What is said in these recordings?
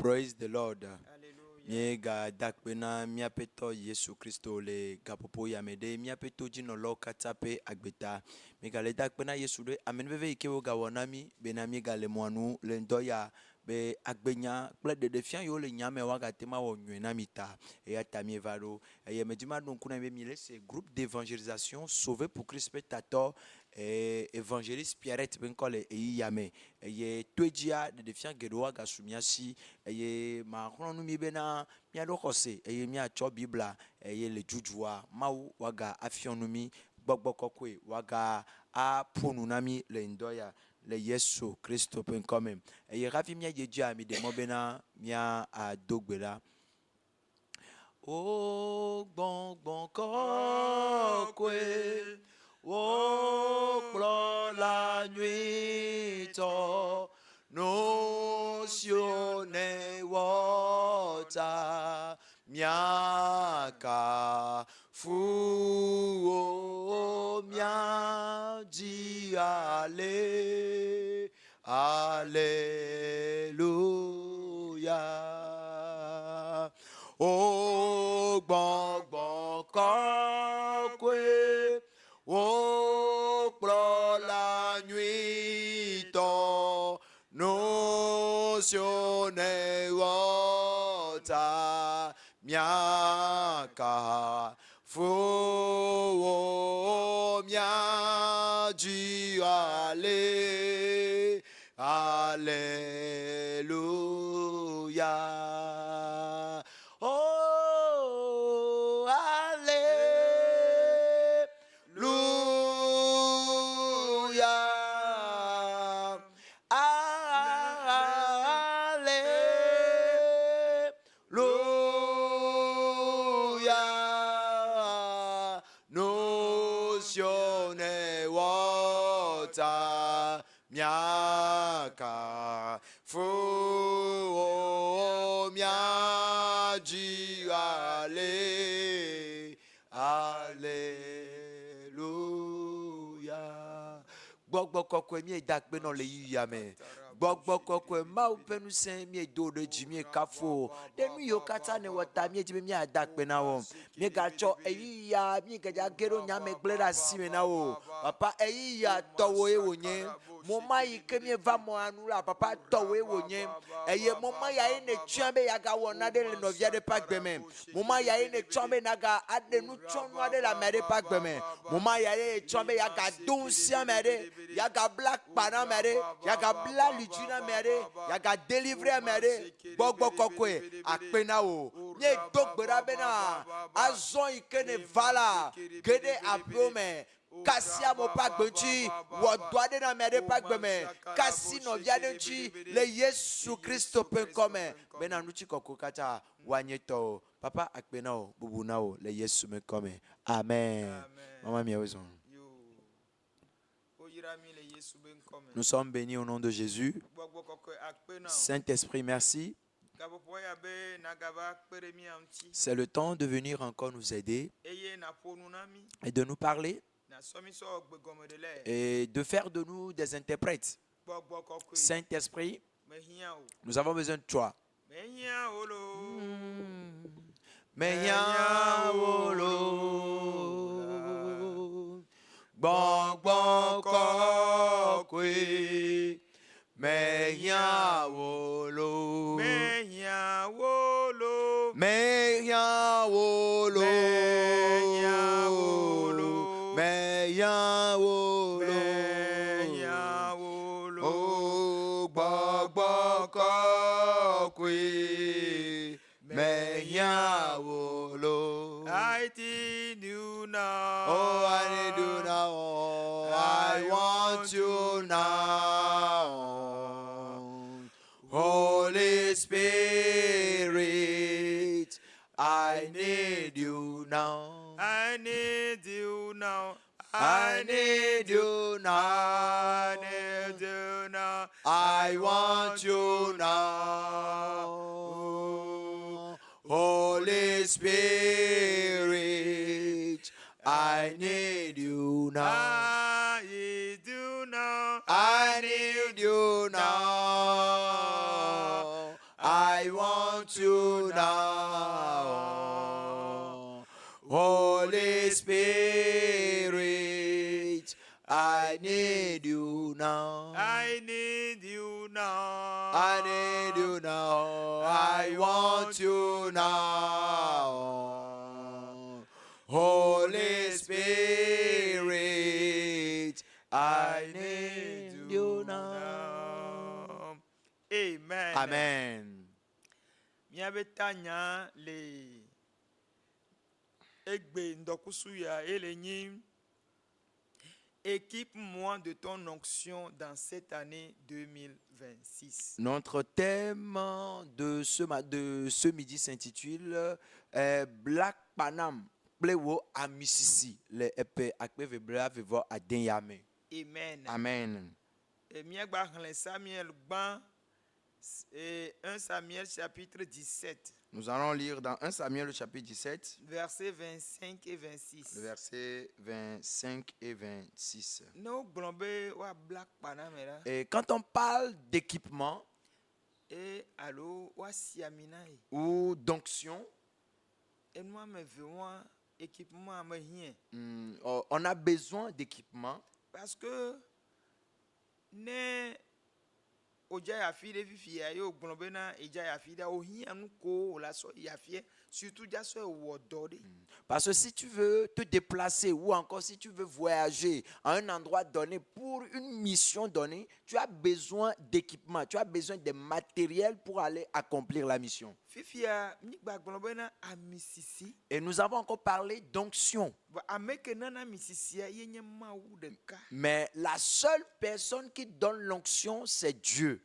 Praise the Lord. Miega dakpena miapeto Yesu Kristo le gapopo yamede miapeto jino lo katape agbeta miega le dakpena Yesu de amenveve ikewo gawanami bena miega le moanu le ndoya be agbenya kple dedefian yo le nyame waga tema wo nywena mita e ya tamie vado e ye medima don kuna be mi c'est groupe d'évangélisation sauvé pour Christ spectateur évangéliste Pierrette benkole e yame e ye twejia dedefian gedoa gasumiasi e ye ma hono mi bena mi ado kose e ye mi acho bibla e ye le jujua mau waga afionumi gbogbokokwe waga a ponunami le ndoya le Yesu Christo penkome e ye ravi mi ajeja mi de mobena mi a dogbela o gbon kokwe o kplo la nuit to no sione wota miaka fu mia di ale alléluia o gbon kokwe o kplo la nuit to no sione wota miaka fu mia di ale alléluia oh alléluia alléluia no sione wota miaka fu mia di ale alléluia gbogbo kokwe mi dakpe no le yiyame gbogbo kokwe mau penu sen mi do de jimi kafo de nu yo kata ne wata mi jibe mi adakpe na wo mi gacho eyiya mi gaja gero nyame glera sime na wo papa eyiya towo e wonye moma yike mi va mo anula papa towo e wonye eye moma ya ine twambe ya ga wona de le novia de pagbeme moma ya ine twambe na ga ade nu twonu ade la mere pagbeme moma ya ine twambe ya ga dunsia mere ya ga black pana mere ya ga bla lijuna mere ya ga deliver mere gbogbo kokwe akpena o nye dogbera bena azon ikene vala gede abrome Kassia mo pagbenchi wodwade na mere pagbeme kasi no viadenchi le Yesu Kristo penkome bena nuchi kokokata wanyeto papa akpenao bubunao le Yesu menkome amen mama mi awezon. Nous sommes bénis au nom de Jésus. Saint-Esprit, merci. C'est le temps de venir encore nous aider et de nous parler et de faire de nous des interprètes. Saint-Esprit, nous avons besoin de toi. Bon kokwe meya wolo meya wolo meya wolo meya wolo meya wolo meya wolo oh gbogbo kokwe meya wolo I need you now. Oh, I need you now. Oh, I want you now. Holy Spirit, I need you now. I need you now. I need you now. I need you now. I want you now. Holy Spirit, I need you now. I need you now. I need you now. I I want you now. Holy Spirit, I need you now. I need you now. I need you now. I want you now. Holy Spirit, I need you now. Amen. Amen. Miabetanya le egbe ndokusuya elenyi. Équipe-moi de ton onction dans cette année 2026. Notre thème de ce midi s'intitule Black Panam Plewo à Mississi. Le épée akpeve brave vo adenyame. Amen. Amen. Et miagba Samuel ban 1 Samuel chapitre 17. Nous allons lire dans 1 Samuel chapitre 17, versets 25 et 26. le verset 25 et 26. No glombe wa black panamera Et quand on parle d'équipement et allo wa siaminai ou d'onction, et moi me vewa équipement me hien on a besoin d'équipement parce que ne oja ya fi de fifi ya yo glombe na eja ya fi da o hien nu ko la so ya fi surtout ja so wo dode. Parce que si tu veux te déplacer ou encore si tu veux voyager à un endroit donné pour une mission donnée, tu as besoin d'équipement, tu as besoin de matériel pour aller accomplir la mission. Fifi ya mi gba glombe na amisisi. Et nous avons encore parlé d'onction. Ameke nana misisi ya yenye ma wu de ka. Mais la seule personne qui donne l'onction, c'est Dieu.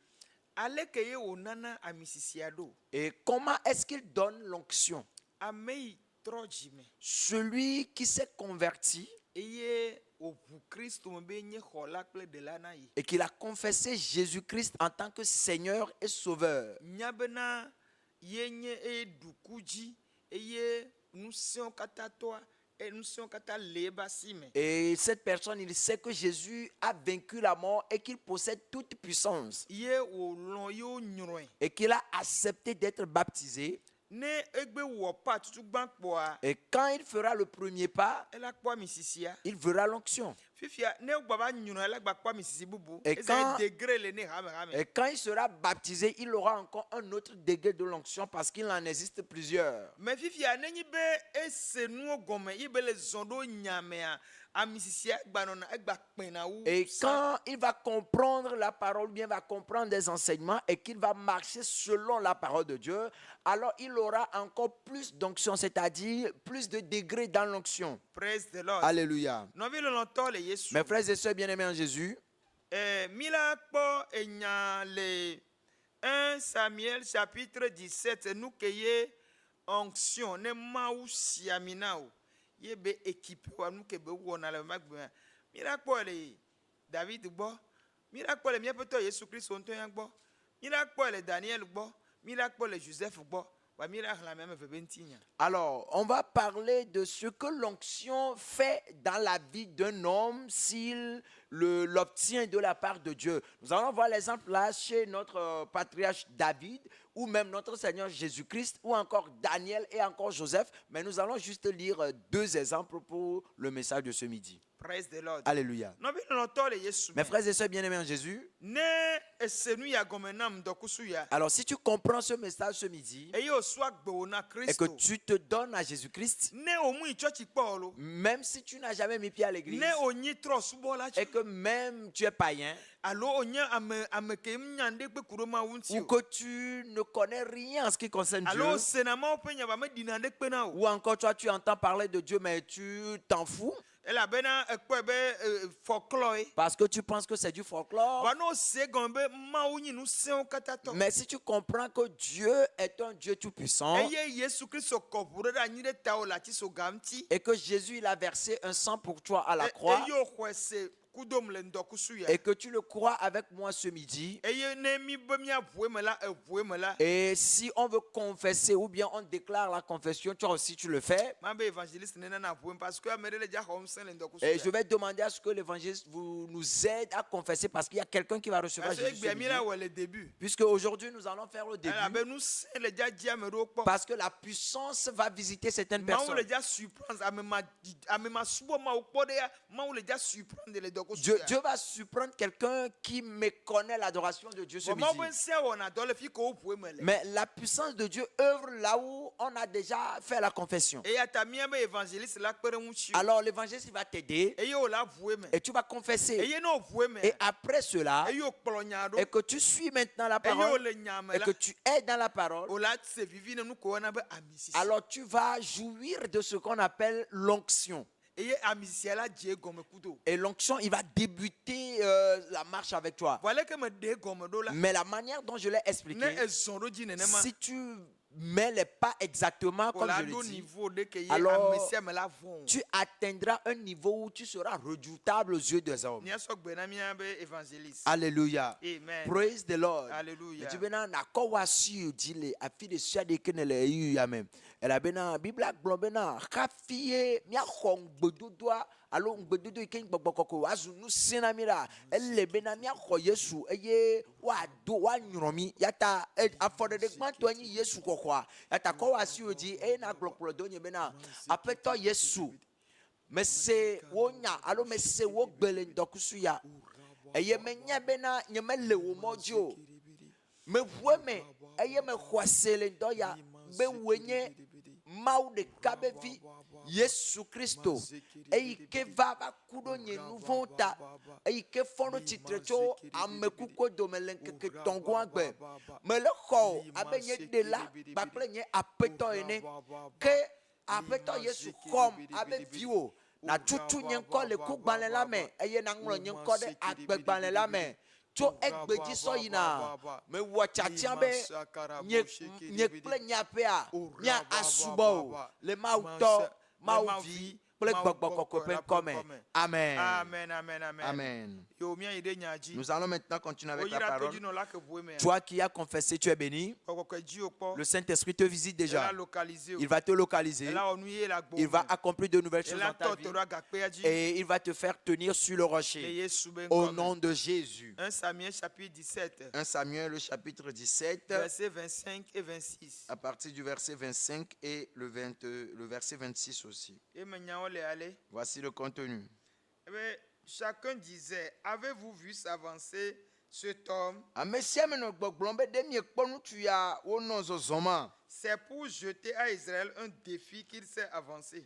Aleke ye o nana amisisi ya do. Et comment est-ce qu'il donne l'onction? Amei trojime. Celui qui s'est converti Eye o bu Christo mbe nye khola kple de la na yi. et qu'il a confessé Jésus-Christ en tant que Seigneur et Sauveur. Nyabena yenye e dukuji eye nusion katatoa et nusion kata leba sime. Et cette personne, il sait que Jésus a vaincu la mort et qu'il possède toute puissance. Ye o lon yo nyroe. Et qu'il a accepté d'être baptisé. Ne egbe wo pa tutu gbankpoa. Et quand il fera le premier pas, Ela kwa misisia. il verra l'onction. Fifia ne gbaba nyroe ela gba kwa misisi bubu. Et Eza degré le ne hame. Et quand il sera baptisé, il aura encore un autre degré de l'onction parce qu'il en existe plusieurs. Mais fifia ne nyi be ese nu gome ibe le zondo nyamea. Et quand il va comprendre la parole, bien va comprendre des enseignements et qu'il va marcher selon la parole de Dieu, alors il aura encore plus d'onction, c'est-à-dire plus de degrés dans l'onction. Praise the Lord. Alléluia. Mes frères et sœurs bien-aimés en Jésus, Mila po enya le 1 Samuel chapitre 17 nous keye onction ne maou siaminao. Yebe équipe wa nous kebe wona le magbe. Mila po le David gbo. Mila po le mie poto Jésus Christ onto yan gbo. Mila po le Daniel gbo. Mila po le Joseph gbo. Wa mila la même vebentinya. alors on va parler de ce que l'onction fait dans la vie d'un homme s'il l'obtient de la part de Dieu. Nous allons voir l'exemple là chez notre patriarche David ou même notre Seigneur Jésus-Christ ou encore Daniel et encore Joseph. Mais nous allons juste lire deux exemples pour le message de ce midi. Praise the Lord. Alléluia. Mes frères et sœurs bien-aimés en Jésus, alors si tu comprends ce message ce midi et que tu te donnes à Jésus-Christ, même si tu n'as jamais mis pied à l'église et que même tu es païen ou que tu ne connais rien en ce qui concerne Dieu, ou encore toi tu entends parler de Dieu mais tu t'en fous parce que tu penses que c'est du folklore. Mais si tu comprends que Dieu est un Dieu tout-puissant et que Jésus il a versé un sang pour toi à la croix kudom le ndɔkusu ya. et que tu le crois avec moi ce midi, Eye ne mi be miavue me la evue me la. et si on veut confesser ou bien on déclare la confession, toi aussi tu le fais, Ma be évangéliste ne na vue parce que amere le ja hom sen le ndɔkusu et ya. je vais demander à ce que l'évangéliste vous nous aide à confesser parce qu'il y a quelqu'un qui va recevoir Parce que Jésus ce egbe mi la midi. wɔ le début. Puisque aujourd'hui nous allons faire le début, Abe nu sen le ja dzi ame ɖewo kpɔ. parce que la puissance va visiter certaines Mawu personnes. le ja surprendre ame ma subɔ mawu kpɔ ɖe ya. Mawu le ja surprendre le ndɔkusu Dieu, ya. Dieu va surprendre quelqu'un qui méconnaît l'adoration de Dieu ce Bon, mawu be midi. ŋusẽ wɔna dɔ le fi ke wo ʋue me le. Mais la puissance de Dieu œuvre là où on a déjà fait la confession. Eya ta mía be évangéliste la kpe ɖe ŋutsi. Alors l'évangéliste il va t'aider Eye wo la ʋue me. et tu vas confesser. Eye ne wo ʋue me. Et après cela, Eye wo kplɔ nya et ɖo. que tu suis maintenant la Eye wo parole, le nya me et la. que tu es dans la parole, O la se vivi ne nu ko wɔna be amisisi. alors tu vas jouir de ce qu'on appelle l'onction. Eye amisisia la dze gɔme kudo. Et l'onction, il va débuter la marche avec toi. Voilà que me de gɔme ɖo la. Mais la manière dont je l'ai Ne expliqué, ezɔn ɖo dzi nenema. si tu mets les pas exactement O comme la je ɖo le dis, niveau ɖe ke ye alors, amisia me la vɔn. tu atteindras un niveau où tu seras redoutable aux yeux des hommes. Nia sɔ gbe na mía be évangéliste. Alléluia. Amen. Praise the Lord. Alléluia. Tu bena na ko wasi dile afi de sia de ke ne le yu ya mem. Ela bena Biblia gblɔ bena xafie mia xɔ ngbedodoa alo ngbedodo ke gbɔgbɔ kɔkɔ azu nu sina mi la ele bena mia xɔ Yesu eye wa do wa nyrɔ mi yata afɔ ɖeɖe gbãtɔ nyi Yesu xɔxɔa yata ko wasi di eye na gblɔ kplɔ do nye bena aƒetɔ Yesu mese wo nya alo mese wo gbe le ŋdɔkusu ya eye menya bena nye mele wo mɔ dzi o meʋue me eye mexɔ se le ŋdɔ ya be woe nye Mawu ɖeka be vi Yesu Kristo eyi ke va ku ɖo nye nu vɔ̃wo ta eyi ke fɔ ɖo tsitre tso ame kukuwo dome le ŋkeke tɔ̃gɔa gbe mele xɔ o abe nye ɖela kpakple nye aƒetɔ ene ke aƒetɔ Yesu xɔm abe viwo natutu nye ŋkɔ le kugbalẽ la me eye naŋlɔ nye ŋkɔ ɖe agbegbalẽ la me tso egbe dzi sɔ yina mewɔ tsatia be nye kple nyaƒea mía asubɔ o le Mawu tɔ Mawu vi kple gbɔgbɔ kɔkɔe ƒe ŋkɔ me. Amen. Amen, amen, amen. Amen. Yo mía yi ɖe nya dzi. Nous allons maintenant continuer avec la Oyira to parole. dzi nɔ la ke ʋue me. Toi qui as confessé, tu es béni. Kɔkɔkɔ dzi wo kpɔ. Le Saint-Esprit te visite Elle déjà. a localisé. Il va te localiser. Elle a ɔnu ye la gbɔ. Il va accomplir de nouvelles choses Elle a dans ta vie. tɔtɔ ɖo agakpea dzi. Et il va te faire tenir sur le Le rocher. Yesu be Au ŋkɔ me. nom de Jésus. 1 Samuel chapitre 17, 1 Samuel, le chapitre 17, versets 25 et 26. à partir du verset 25 et le verset 26 aussi. Et maintenant, on est allé. Voici le contenu. Eh bien, chacun disait, avez-vous vu s'avancer cet homme? Ame sia ame nɔ gbɔgblɔm be ɖe miekpɔ ŋutsu ya wonɔ zɔzɔm a. C'est pour jeter à Israël un défi qu'il s'est avancé.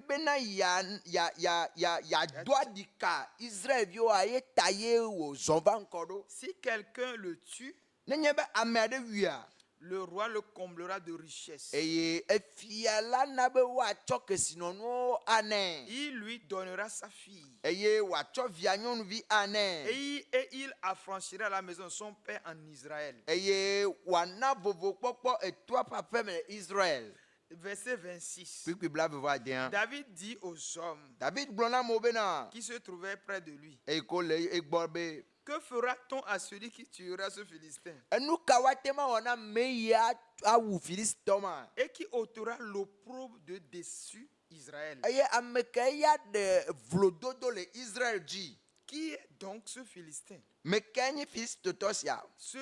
Bena yado aɖi ka Israelviwoa ye ta ye wòzɔ va ŋkɔ ɖo. Si quelqu'un le tue, Nenye be ame aɖe wuia, le roi le comblera de richesse. eye efia la na be woatsɔ kesinɔnuwo anɛ. Il lui donnera sa fille. Eye wòatsɔ via nyɔnuvi anɛ. Et il affranchira la maison de son père en Israël. Eye wòana vovokpɔkpɔ etoa ƒe aƒe me le Israel. Verset 26. Kpikpi blaeve-vɔ-ade. David dit aux hommes David gblɔ na amewo bena qui se trouvaient près de lui, eyi ko le egbɔ be que fera-t-on à celui qui tuera ce Philistin enu ka woate ma wɔ na ame yi awu Filistɔ ma. et qui ôtera l'opprobre de dessus Israël? Eye ame ka ya ɖe vlododo le Israel dzi. Qui est donc ce Philistin? Me ka nye Filistotɔ sia. Ce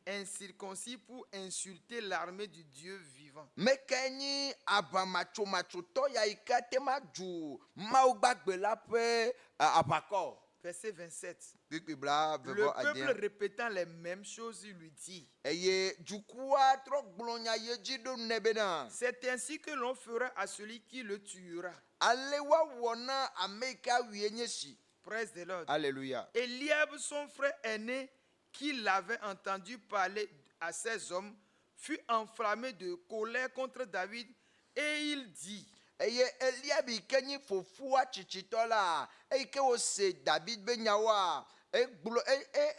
incirconcis pour insulter l'armée du Dieu vivant. Me ka nye aʋamatsomatsotɔ ya yi ke te ma dzu Mawu gbagbe la ƒe aʋakɔ. Verset 27. Kpikpi Le blaeve-vɔ-ade. peuple répétant les mêmes choses, il lui dit, Eye dukua trɔ gblɔ nya ye dzi ɖo nɛ bena c'est ainsi que l'on fera à celui qui le tuera. ale woawɔ na ame yi ke awui nye si. Praise the Lord. Alléluia. Eliab, son frère aîné, qui l'avait entendu parler à ces hommes, fut enflammé de colère contre David et il dit, Eye Eliab yi ke nye fofua tsitsitɔ la eyi ke wose David be nyawoa egblɔ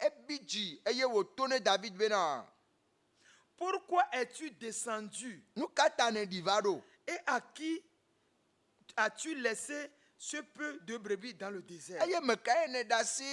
ebi dzi eye wòto ne David bena pourquoi es-tu descendu nu ka ta ne ɖi va ɖo et à qui as-tu laissé ce peu de brebis dans le désert. eye meka ene dasi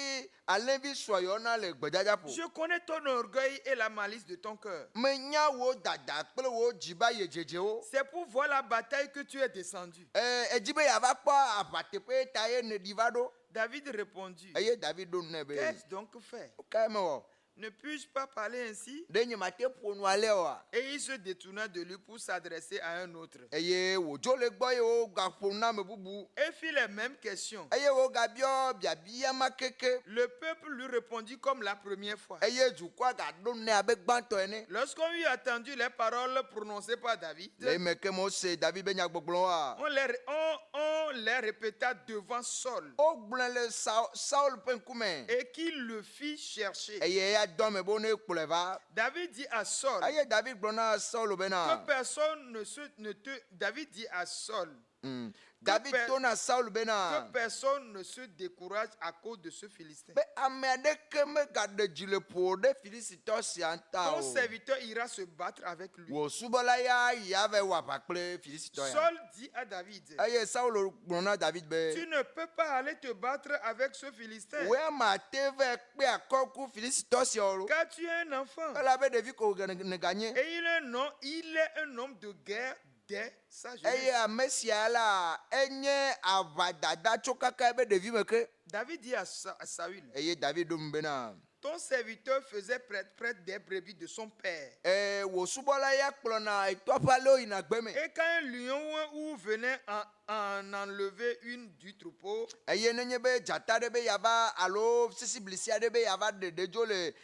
alẽvi soyɔna le gbedadaƒo Je connais ton orgueil et la malice de ton cœur. menya wo dada kple wo dziba ye dzedzewo C'est pour voir la bataille que tu es descendu. edzi be yava kpɔ aʋateƒe ta ye neɖi va ɖo David répondit, eye david ɖo nɛ be qu'ai-je donc fait? kae mewɔ Ne puis-je pas parler ainsi? ɖe nye mate ƒo nu ale oa Et il se détourna de lui pour s'adresser à un autre. eye wòdzo le gbɔ ye wogaƒo nu na ame bubu Et fit les mêmes questions. eye wogabiɔ biabia ma keke Le peuple lui répondit comme la première fois. eye dukɔa gaɖo nɛ abe gbãtɔ ene Lorsqu'on eut attendu les paroles prononcées par David, le yi me ke mose david be nyagbɔgblɔa on les répéta devant Saul wogblẽ le saul ƒe ŋkume et qu'il le fit chercher. eye eya dɔ me be ne kplɔe va David dit à Saul eye david gblɔ na saul que bena personne ne te. David dit à Saul david per- to na saul que bena personne ne se décourage à cause de ce Philistin. be ame aɖeke megaɖe dzi le ƒo ɖe filistitɔ sia ŋta Ton o serviteur ira se battre avec lui. wò subɔla ya yi ava wɔ aʋa kple filistitɔ ya Saul dit à David, eye saul gblɔ na david be tu ne peux pas aller te battre avec ce Philistin, woe mate va kpe akɔ ku filistitɔ sia o lo car tu es un enfant. elabe ɖevi ko neganye Et il est un homme de guerre dès sa eye jeunesse. ame sia la enye aʋadada tso kaka ebe ɖevi me ke David dit à Saül, eye david ɖo nu bena ton serviteur faisait près des brebis de son père. wò subɔla ya kplɔna etɔa ƒe ale yina gbe me Et quand un lion ou un ours venait en enlever une du troupeau, eye nenye be dzata ɖe be yava alo sisiblisi aɖe be yava ɖeɖe dzo le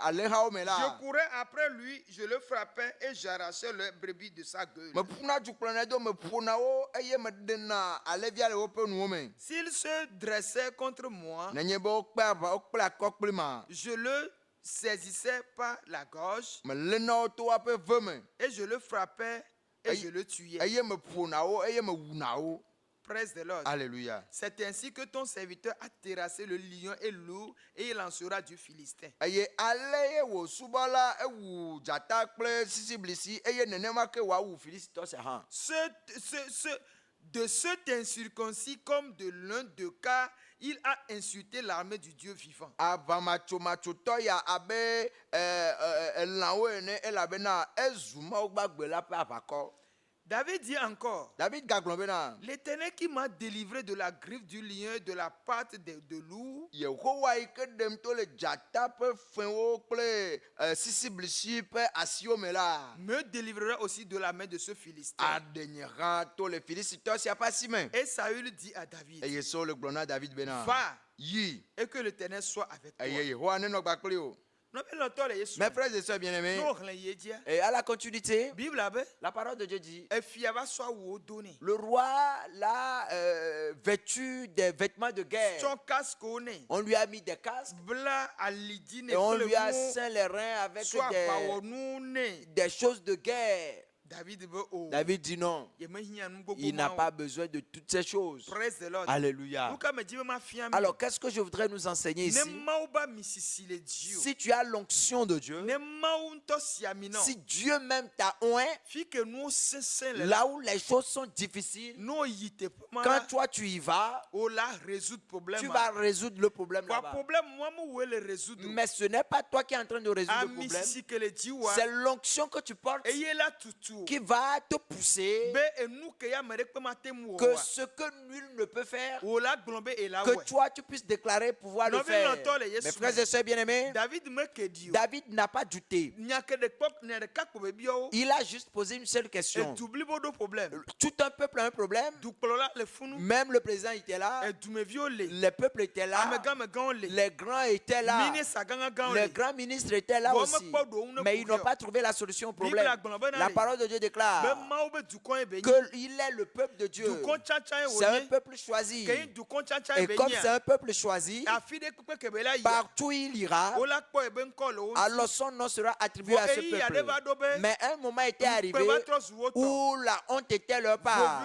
alẽhawo me je la courais après lui, je le frappais et j'arrachais le brebis de sa gueule. meƒuna du kplɔna do meƒona wo eye meɖena alẽvia le woƒe nuwo me S'il se dressait contre moi, nenye be wokpe aʋa wokple akɔ kpli ma je le saisissais par la gorge melé na wo to woaƒe ve me et je le frappais et je le tuais. eye meƒona wo eye mewuna wo Praise the Lord. alléluia C'est ainsi que ton serviteur a terrassé le lion et l'ours et il en sera du Philistin. eye ale ye wò subɔla ewu dzata kple sisiblisi eye nenema ke wòawu filistitɔ sia hã De cet incirconcis comme de l'un d'eux, car il a insulté l'armée du Dieu vivant. aʋamatsomatsotɔ ya abe elãwo ene elabena ezu mawo gbagbe la ƒe aʋakɔ David dit encore, david gagblɔ bena l'Éternel qui m'a délivré de la griffe du lion et de la patte de l'ours, yehowa yi ke ɖem to le dzata ƒe fẽwo kple sisiblisi ƒe asiwo me la me délivrera aussi de la main de ce Philistin. aɖe nye hã to le filistitɔ sia ƒe asi me Et Saül dit à David, eye Saul gblɔ na david bena va yi et que l'Éternel soit avec toi. eye yehowa nenɔ gba kpli o Non, mais l'auteur est Jésus. mes frères et sœurs bien-aimés Non, rien y est dit. et à la continuité Bible abe, la parole de Dieu dit et fiava soit ou donné. le roi l'a vêtu des vêtements de guerre. Son casque au nez. On lui a mis des casques Bla à l'idine et on lui a ceint les reins avec soit pawonoune. des choses de guerre. David veut oh. David dit non, il n'a pas besoin de toutes ces choses. Praise the Lord. Alléluia. Luka me dit ma fille ami. Alors, qu'est-ce que je voudrais nous enseigner ici? Ne mauba misisi le Dieu. Si tu as l'onction de Dieu, Ne maunto siamino. si Dieu même t'a oint, Fi que nous sensen là où les choses sont difficiles, no yite quand toi tu y vas, o la résoudre problème. tu vas résoudre le problème Quoi là-bas. problème moi mo le résoudre. Mais ce n'est pas toi qui es en train de résoudre A le problème, misisi que le Dieu c'est l'onction que tu portes et il a tutu. qui va te pousser Be enu que ya mere pe matemu que ce que nul ne peut faire, o la glombe et la que toi tu puisses déclarer pouvoir le Non, faire. mais l'auteur, Mes frères et sœurs bien-aimés, David me que dit. David n'a pas douté. Nyake de pop ne de kako be bio. Il a juste posé une seule question. Et t'oublies beaucoup de problèmes. Tout un peuple a un problème. Du plola le funu. Même le président était là. Et tu me violé. Les peuples étaient là. Amega me ganle. Les grands étaient là. Mini saganga ganle. Les grands ministres étaient là aussi. Mais ils n'ont pas trouvé la solution au problème. La parole de Dieu déclare Be maube du coin be. qu'il est le peuple de Dieu. Du kon chacha C'est un peuple choisi. Ke du kon chacha Et be. comme c'est un peuple choisi, Afide kupe ke be la ya. partout il ira, Ola ko e ben kolo. alors son nom sera attribué à ce peuple. Mais un moment était arrivé où la honte était leur part,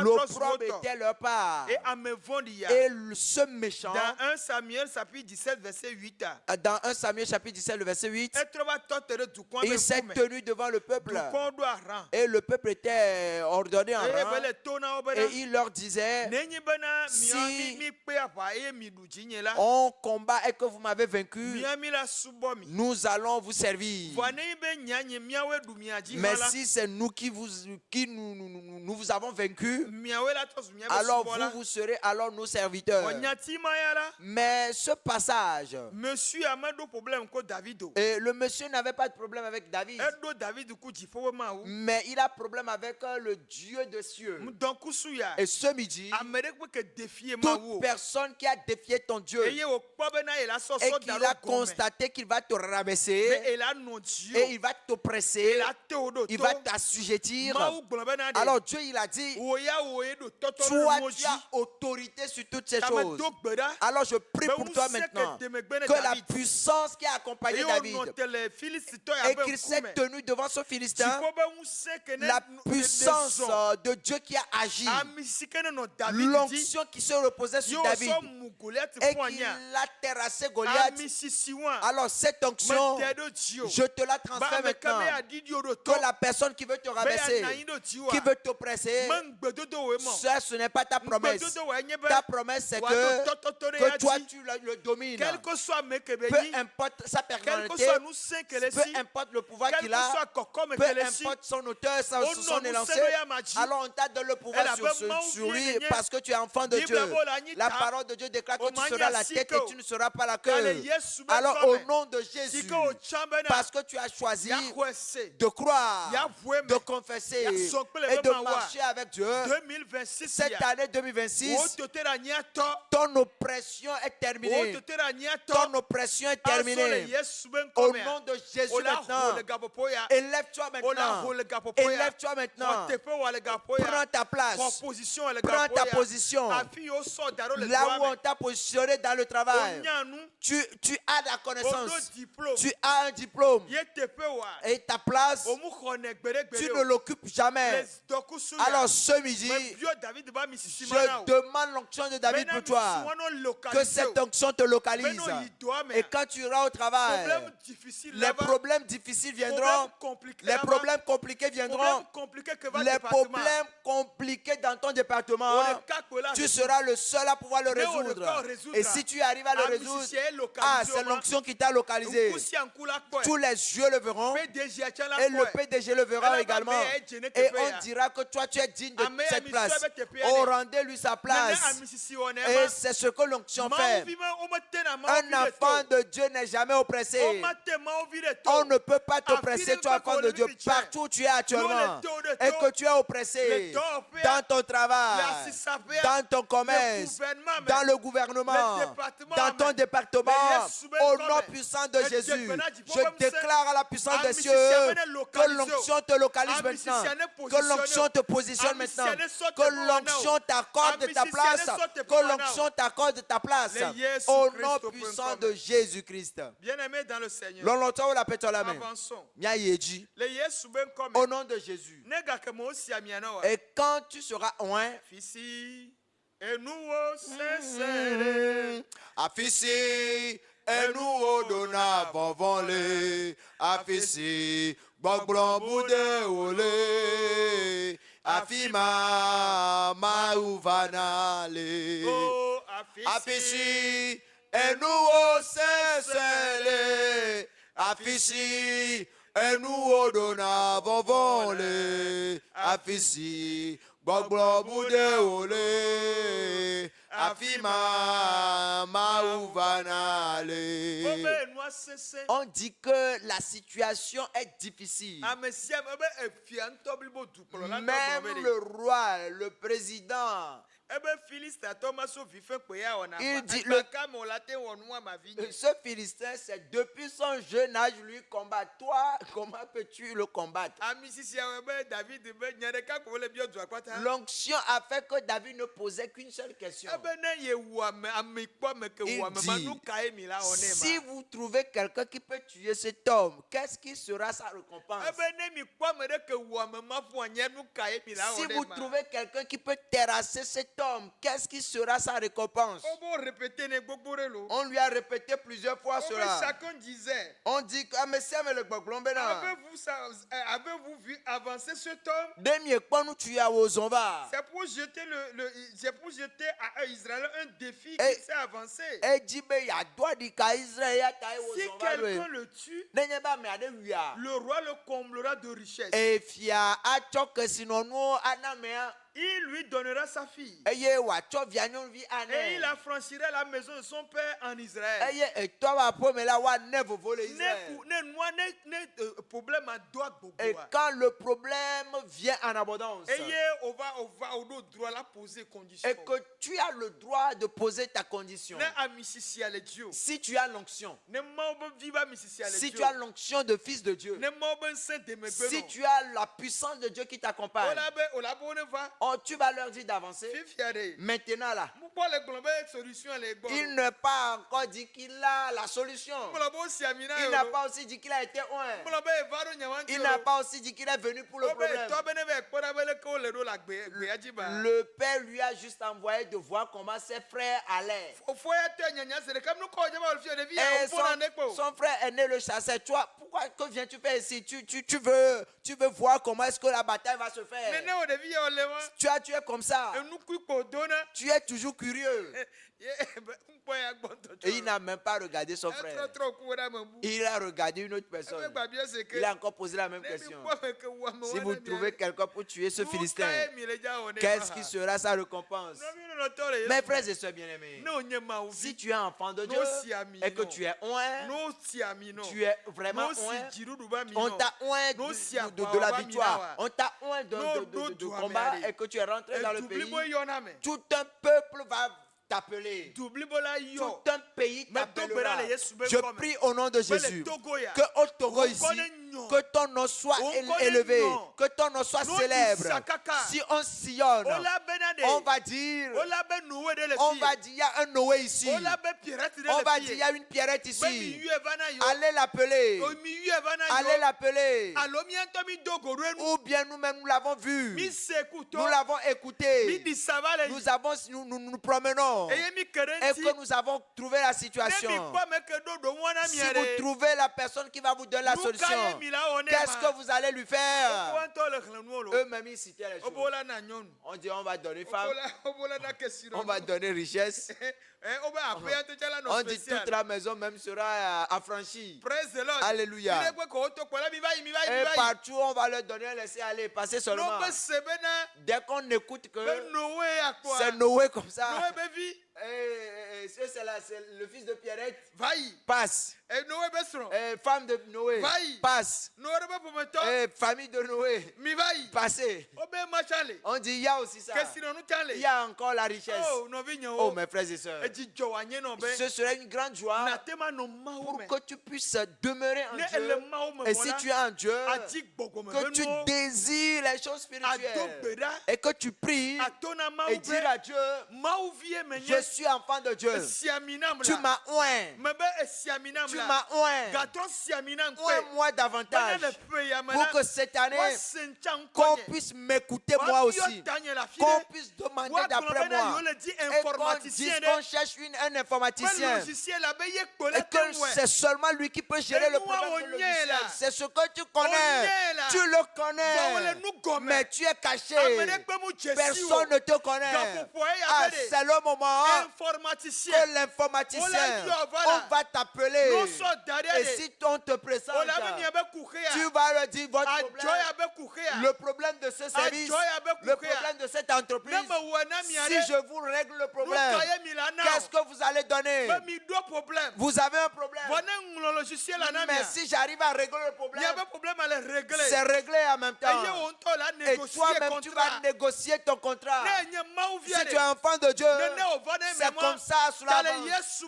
l'opprobre était leur part, Et à me vendir. et ce méchant, Dans 1 Samuel chapitre 17 verset 8. dans 1 Samuel chapitre 17 le verset 8, Et trouva totere du coin il s'est be. tenu devant le peuple Du coin do rang. Et le peuple était ordonné en Eye rang. be le to na wo be Et na. il leur disait, Nenyi be na Si- mi pe apa eye mi du dzi nye la. on combat et que vous m'avez vaincu, Mi la subo mi. nous allons vous servir. Vo nenyi be nya nye miawe du mia dzi Mais ha la. si c'est nous qui nous vous avons vaincu, Miawe la to zu mia be alors subo la. vous serez alors nos serviteurs. Vo nya ti ma ya la. Mais ce passage, Monsieur amado problème ko Davido. et le monsieur n'avait pas de problème avec David, Edo David ku jifo ma wu. mais il a problème avec le Dieu des cieux. Donc kusu ya. Et ce midi, Amere ke défier ma toute wu. personne qui a défié ton Dieu Eye o kpo be na e la so et so qu'il daro a gome. constaté qu'il va te Mais rabaisser e la non Dieu. et il va t'oppresser, La te o do il to. va t'assujettir. Ma wu gbolo be na de. Alors Dieu, il a dit, Oya oye do toto toi mo tu ji. as autorité sur toutes ces Kame choses. do gbeda. Alors je prie Mais pour vous toi savez maintenant que Demegbe que la David. puissance qui a accompagné Et on David note les Philistins ya et be qu'il s'est kume. tenu devant ce Philistin, Siko be wu se ke ne la puissance de Dieu qui a agi, amisikene no David dit. l'onction qui se reposait sur Yo David so mu Goliath et qu'il poignard. a terrassé Goliath. Amisisiwa. Alors cette onction, Mentedo Dio. je te la transfère Ba me kame maintenant. ya didio do to. Que la personne qui veut te rabaisser, Be ya nayido Dio. qui veut t'oppresser, Men gbedodo we mo. ça ce n'est pas ta promesse. Gbedodo we nye be. Ta promesse c'est Wa do que tototore ya toi di. tu le domines. Quel que soit me Peu kebeyi. importe sa Quel que personnalité, soit nous cinq que les peu si. importe le pouvoir Quel qu'il que a, soit kokome peu que les si. importe son auteur, Oh son non, nous élancé, sommes ya maji. alors on t'a donné le pouvoir Elle a sur vraiment sur lui oublié de parce que tu es enfant de Bible Dieu. bola ni La ta. parole de Dieu déclare que tu Omanya seras la tête et siko. tu ne seras pas la Kale queue. Yesu be Alors au kome. nom de Jésus, Siko o chambena. parce que tu as choisi Ya kwese. de croire, Ya voué me. de confesser Ya sokpele et be de ma wa. marcher avec Dieu, 2026 cette ya. année O 2026, totera nyato. ton oppression est O terminée. totera nyato. Ton oppression est Asole terminée. Yesu ben Au kome. nom de Jésus Ola maintenant, hole gapopo ya. élève-toi Ola maintenant. hole gapopo ya. Élève-toi maintenant. Otepe wale gapo ya. Prends ta place. Proposition wale Prends gapo ta ya. position. Afi yo so daro le Là où doigt on t'a positionné dans le travail, Onyanu. tu as la Odo connaissance. diplôme. Tu as un diplôme. Ye tepe wa. Et ta place, Omu khone gbere tu gbere. ne l'occupes jamais. Les doku suya. Alors ce midi, Mais Dieu David ba mi je sisimana. demande l'onction de David pour toi. Que cette onction te localise. Et quand tu iras au travail, Problème difficile les là-bas. problèmes difficiles viendront. Problème compliqué Les là-bas. problèmes compliqués viendront. Problème compliqué que va le Les département. problèmes compliqués dans ton département, On est capable là, tu résoudre. seras le seul à pouvoir le Mais on ne résoudre. peut résoudre. Et si tu arrives à le Ah, résoudre, mais si c'est localisé, ah, c'est on l'onction qui t'a localisé. Nkusi ankula kwe. Tous les yeux le verront PDG achala et le kwe. PDG le verra Elle également. va payer, je ne te Et paye. on dira que toi tu es digne de Amen, cette ami, place. sois avec tes pieds, Oh, allez. rendez-lui sa place. Nene amisisi Et onema. c'est ce que l'onction fait. Mauvima, omatena, Un mauvile enfant to. de Dieu n'est jamais oppressé. Omate, mauvile to. On ne peut pas t'oppresser, Affile toi, pas enfant qu'on de le Dieu, vit, partout où tu es actuellement. Nous, les taux de Et taux, que tu es oppressé les taux opéra, dans ton travail, la CISAPEA, dans ton le commerce, gouvernement, dans le gouvernement, le département, dans ton mais département. Yesu ben Au comme, nom puissant de le Jésus, département du je problème, déclare à la puissance des Amisi cieux siamene que localisé. l'onction te localise Amisi maintenant, siamene que positionné. l'onction te positionne Amisi maintenant, siamene sote que pour l'onction wanao. t'accorde ta Amisi place, siamene sote que pour l'onction t'accorde ta place. Le Yesu Au Christ nom au point puissant commun. de Jésus-Christ. Bien-aimé dans le Seigneur. Longtemps la pète la main. Avançons. Mia yeji. Le Yesu ben comme. Au nom de Jésus. Nega ke mo si amiana wa. Et quand tu seras oint, Fisi. Et nous au sincère. afisi enu odona vovonle, afisi gbogbron bude ole, afima mauvanale, Oh, afisi enu osesele, afisi enu odona vovonle, afisi gbọgbọrọ bude ole afima mauvanale. Obe nous cessé. On dit que la situation est difficile. Amesia obe efian toblibo duplo la Même le roi, le président, Ebe Philiste Thomaso vifin pe ya ona. Il dit le le- cam on la te wonua ma vie. ce Philistin, c'est depuis son jeune âge lui combat. Toi, comment peux-tu le combattre? Ami sisi ebe David be nyere ka ko le bio du akwata. L'onction a fait que David ne posait qu'une seule question. Ebe na ye wa me ami po me ke Il wa me dit, manu kai mi la onema. Si vous trouvez quelqu'un qui peut tuer cet homme, qu'est-ce qui sera sa récompense? Ebe ne mi po me de ke wa me ma fu anye nu kai mi la Si onema. vous trouvez quelqu'un qui peut terrasser cet cet homme, qu'est-ce qui sera sa récompense? Obo répété ne gbogbore On lui a répété plusieurs fois Obo cela. chacun disait, On dit, ah, mais c'est le gbogbombe là. avez-vous vu avancer cet homme? Demi quoi nous tu as aux onva. C'est pour jeter c'est pour jeter à Israël un défi Et- qui s'est avancé. Et dit, mais il y a droit de qu'à Israël, Si quelqu'un le tue, N'ayez pas mais à de lui a. le roi le comblera de richesses. Et fia a choc sinon nous anamea. Il lui donnera sa fille. Eye wa choc viagnon vi Et il ane. affranchira la maison de son père en Israël. Eye et toi va pomme là wa ne vous voler Israël. Problème à droite Et quand le problème vient en abondance, Et on va au droit la poser condition. et que tu as le droit de poser ta condition, Ne a misisi à Dieu. si tu as l'onction, Ne m'aube viva misisi à si Dieu. tu as l'onction de fils de Dieu, Ne m'aube saint de mes si tu as la puissance de Dieu qui t'accompagne, Olabone va. oh, tu vas leur dire d'avancer. Fifiare. Maintenant là, Pourquoi les globes solution les bon? il n'a pas encore dit qu'il a la solution. Molabo siamina. Il n'a pas aussi dit qu'il a été loin. Molobe varo nyawanti. Il n'a pas aussi dit qu'il est venu pour le problème. Toi beneve kora bele ko le do la gbe ajiba. Le père lui a juste envoyé de voir comment ses frères allaient. Faut ya te nyanya se comme nous ko jaba le fio de vie Et au pona neko. son frère est né le chasseur. Toi, pourquoi que viens-tu faire ici? Tu veux voir comment est-ce que la bataille va se faire. Mais non de vie au lewa. Tu es comme ça. Nous ku ko dona. Tu es toujours curieux. Et il n'a même pas regardé son frère. Il a regardé une autre personne. Il a encore posé la même question. Si vous trouvez quelqu'un pour tuer ce Philistin, qu'est-ce qui sera sa récompense? Mes frères et sœurs bien-aimés, si tu es enfant de Dieu et que tu es oint, tu es vraiment oint, on t'a oint de la victoire, on t'a oint de combat et que tu es rentré dans le pays, tout un peuple va t'appeler. Tout un pays t'appellera. Je prie au nom de Jésus que au Togo ici, que ton nom soit élevé, que ton nom soit célèbre. Si on sillonne, on va dire, il y a un Noé ici. On va dire, il y a une Pierrette ici. Allez l'appeler. Allez l'appeler. Ou bien nous-mêmes, nous l'avons vu. Nous l'avons écouté. Nous promenons. Et que nous avons trouvé la situation. Si vous trouvez la personne qui va vous donner la solution, qu'est-ce que vous allez lui faire? Eux-mêmes, ils citaient les choses. On dit on va donner femme, on va donner richesse. On dit toute la maison même sera affranchie. Alléluia. Et partout on va leur donner un laisser aller, passer seulement. Dès qu'on écoute que c'est Noé comme ça. C'est le fils de Pierrette. Passe. Femme de Noé. Passe. Famille de Noé. Passez. On dit il y a aussi ça. Il y a encore la richesse. Oh mes frères et sœurs. Ce serait une grande joie pour que tu puisses demeurer en Dieu. Et si tu es en Dieu, que tu désires les choses spirituelles et que tu pries et dis à Dieu, je suis enfant de Dieu. Tu m'as oint. Tu m'as oint. Oint-moi davantage pour que cette année, qu'on puisse m'écouter moi aussi. Qu'on puisse demander d'après moi. Et qu'on dise qu'on cherche un informaticien. Et que c'est seulement lui qui peut gérer le problème de logiciel. C'est ce que tu connais. Tu le connais. Mais tu es caché. Personne ne te connaît. Ah, c'est le moment que l'informaticien, on va t'appeler. Et si on te présente, tu vas leur dire votre problème. Le problème de ce service, le problème de cette entreprise. Si je vous règle le problème, qu'est-ce que vous allez donner? Vous avez un problème. Mais si j'arrive à régler le problème, c'est réglé en même temps. Et toi-même, tu vas négocier ton contrat. Si tu es enfant de Dieu, c'est comme ça sous la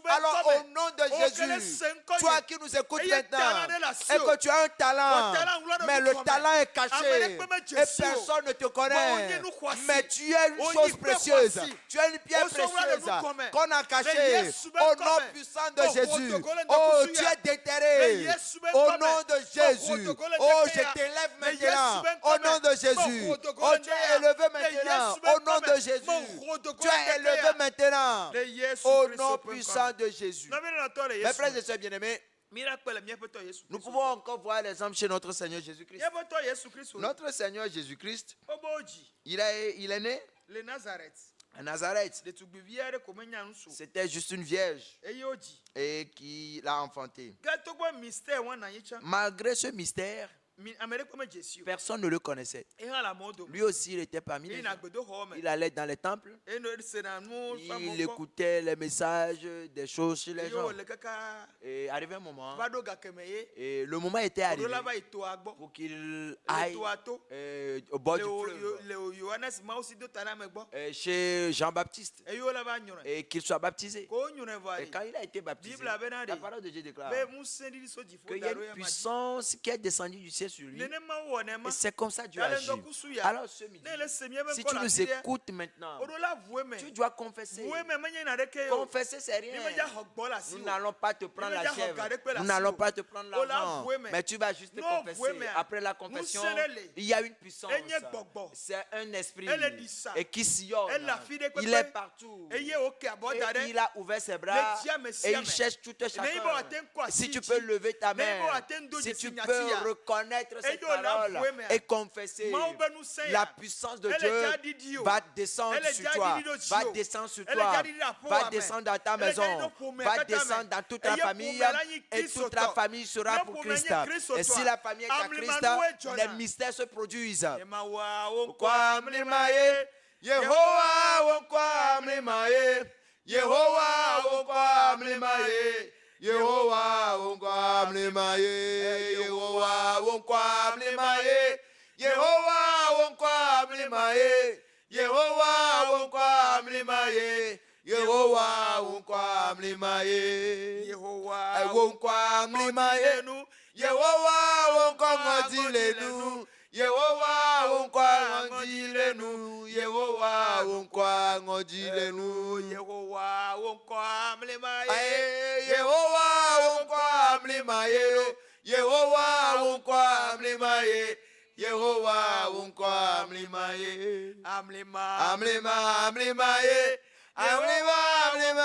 Alors au nom de Jésus, toi qui nous écoutes maintenant, et que tu as un talent, mais le talent est caché, et personne ne te connaît, mais tu es une chose précieuse, tu es une pierre précieuse, qu'on a Le caché. Yesu ben Au nom comme. puissant de Oh, Jésus. protocole de Oh, Kusuya. tu es Le déterré. Yesu ben Au comme. nom de Oh, Jésus. protocole de Oh, je Keya. t'élève Le Yesu maintenant. ben Au comme. nom de Oh, Jésus. protocole Oh, de tu es Keya. élevé Le maintenant. Yesu ben Au nom comme. de Jésus. Mon protocole Tu es de élevé Keya. maintenant. Le Yesu Au Christ nom ben puissant comme. de Jésus. Non, mais non, toi, le Mes Yesu. frères et sœurs bien-aimés, Miracle, le mien peut toi, Yesu nous Christ. pouvons encore voir l'exemple chez notre Seigneur Jésus-Christ. Y'a pas toi, Yesu Christ. Notre Seigneur Jésus-Christ, Oboji. il est né Le Nazareth. à Nazareth. De Tuguvière, comme un yansu. C'était juste une vierge Et yoji. et qui l'a enfanté. Gato quoi mystère, one naïcha. Malgré ce mystère, Amérique comme Jésus. personne ne le connaissait. Et à la mode. Lui aussi, il était parmi les Il gens. n'a que deux hommes. Il allait dans les temples. Et nous, c'est dans nous. Il écoutait les messages, des choses chez les gens. Le caca. Et arrivé un moment, Vado gakemeye. et le moment était arrivé Là-bas, il toa agbo. pour qu'il Le aille toato. au bord du fleuve Le Johannes m'a aussi de taname gbo. chez Jean-Baptiste Et yo là-bas, nyone. et qu'il soit baptisé. Ko nyone va. Et quand il a été baptisé, Bible a benade. la parole de Dieu déclare Mais moussen dit so difo qu'il y a daro une ya ma. puissance qui est descendue du ciel sur lui. Nene ma wone ma. Et c'est comme ça que Dieu agit. Alors ce midi, Ne le semie ben si ko tu la nous dire. écoutes maintenant, Odola voué mais. tu dois confesser. Voué mais manye na reke yo. Confesser, c'est rien. Ni me ja hokbo la si. Nous n'allons pas te prendre la chèvre. Nous Nous n'allons pas te prendre Oh, là, l'argent. voué, mais. Mais tu vas juste te Non, confesser. voué, mais. Après la confession, Nous serrez-les. il y a une puissance. Enye gbogbo. C'est un esprit. Elle dit ça. Et qui sillonne. Elle la fille de Il Pépé. est partout. Eye oke abodare. Et il a ouvert ses bras. Le diable, Et siame. il cherche tout un Mais il va atteindre quoi, chacun. Si tu Sinti? peux lever ta Mais il main. va atteindre Si de tu signature. peux reconnaître cette yo la parole voué, mais. et confesser, Ma oube nous seigne. la puissance de Elle Dieu est déjà dit Dio. va descendre Elle est sur déjà toi. dit Dio. Va descendre sur Elle est toi. déjà dit la peau, Va amen. descendre dans ta Elle est déjà dit maison. nos poumons, Va kata, descendre amen. dans toute Et ta ye famille. poumons, là, y Et Christ toute au la top. famille sera Ye pour poumons, Christ. y Christ au Et si top. la famille est à Amli Christ, manoué, Jonah. les mystères se produisent. Ema wa wo Kwa mlimaye, Yehowa wokwa mlimaye, Yehowa wokwa mlimaye, Yehowa wokwa mlimaye, Yehowa wokwa mlimaye, Yehowa wokwa mlimaye, Yehowa wokwa mlimaye, Yehowa wokwa mlimaye, Yehowa wokwa mlimaye, nu. Yehowa wokwa ngodilenu, Yehowa wokwa ngodilenu, Yehowa wokwa ngodilenu, Yehowa wo kwa mlemaye. Aye, Yehowa wokwa mlimaye, Yehowa wokwa mlimaye, Yehowa wokwa mlimaye, Amlema. amlimaye, amlimaye,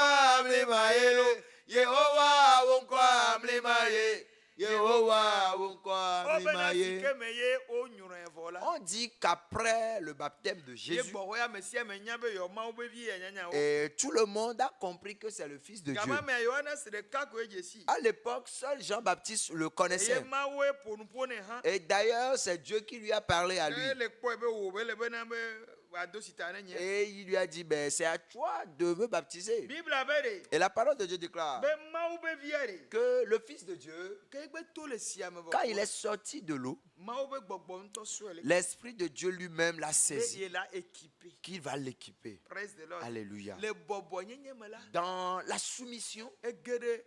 Yehowa wokwa mlimaye, Yehowa wokwa Obena mlimaye. sike meye o nyuro evola. On dit qu'après le baptême de Ye Jésus, gbo ya mesia me nyabe yo ma obevi enyanya o. tout le monde a compris que c'est le Fils de Dieu. Kama me Yohana se de kako ejesi. À l'époque, seul Jean-Baptiste le Ye connaissait. ma we ponu pone ha. Et d'ailleurs, c'est Dieu qui lui a parlé à lui. Le ko ebe wo be le be na be ado sitane nye. Et il lui a dit, ben, c'est à toi de me baptiser. Bible abere. Et la parole de Dieu déclare Be ma obevi ere. que le Fils de Dieu, Ke gbe to le siame vo. quand il est sorti de l'eau, Ma obe gbogbo nto so ele. l'Esprit de Dieu lui-même l'a Et saisi, il a équipé. qu'il va l'équiper. Praise the Lord. Alléluia. Le bobo nyenye mala. Dans la soumission, Egere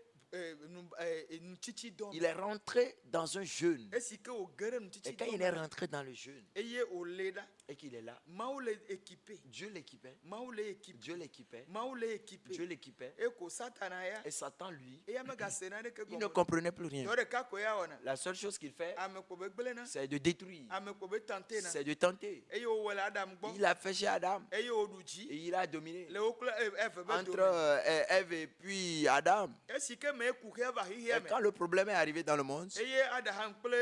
nu chichi dom. il est rentré dans un jeûne. Esike o gere nu chichi Et quand dom. il est rentré dans le jeûne Eye o leda. et qu'il est là, Maou le équipé. Dieu l'équipait, Maou le équipé. Dieu l'équipait, Maou le équipé. Dieu l'équipait. Eko satana ya. Et Satan, lui, Eya mega senane ke il ne gomo. comprenait plus rien. Yore kako ya ona. La seule chose qu'il fait, Ame ko be gbele na. c'est de détruire, Ame ko be tante na. c'est de tenter. Eye o wele Adam gbo. Il a fait chez Adam Eye o duji. et il a dominé. Le okla eve be Entre do. Ève et puis Adam. Esike me ku ke va hi Et quand le problème est arrivé dans le monde Eye Adam kple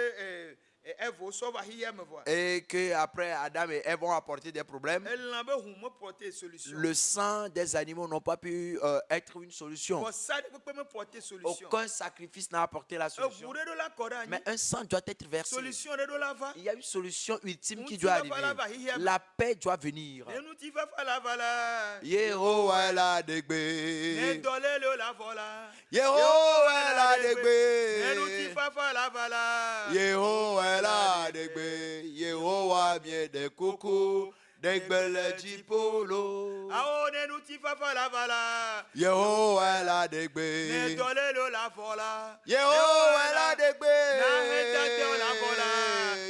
eve o so va hi me vo. et que après Adam et Ève ont apporté des problèmes, Elan be hu mo porter solution. le sang des animaux n'ont pas pu être une solution. Ko sa de pe me porter solution. Aucun sacrifice n'a apporté la solution. Gure do la koda Mais un sang doit être versé. solution de do la va. Il y a une solution ultime qui Mouti doit va fala va hi arriver. ya me. La paix doit venir. Ne nou ti fa fala vala. Yehowa la Ne degbe. dole le la vola. Yehowa la Ne nou ti degbe. fa fala vala. Yehowa la degbe. Yehowa mie de koko. Degbele jipolo. Ao ne nou ti fa fala vala. Yehowa la Ne degbe. dole le la vola. Yehowa la degbe. Na hetate la vola.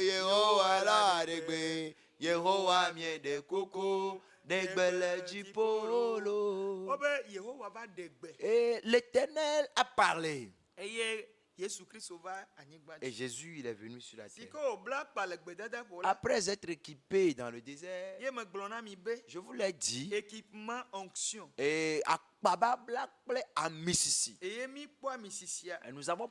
Yehowa la degbe. Yehowa mie de koko. Degbele Jipolo. Obe Yehowa va degbe. Et l'Éternel a parlé. Eye Yesu Christ va anyigba. Et Jésus, il est venu sur la terre. Siko black pa le gbedada pola. Après être équipé dans le désert, Ye me glona mi be. je vous l'ai dit, Équipement onction. et à Baba Black Play à Mississippi. Eye mi po misisia. Et nous avons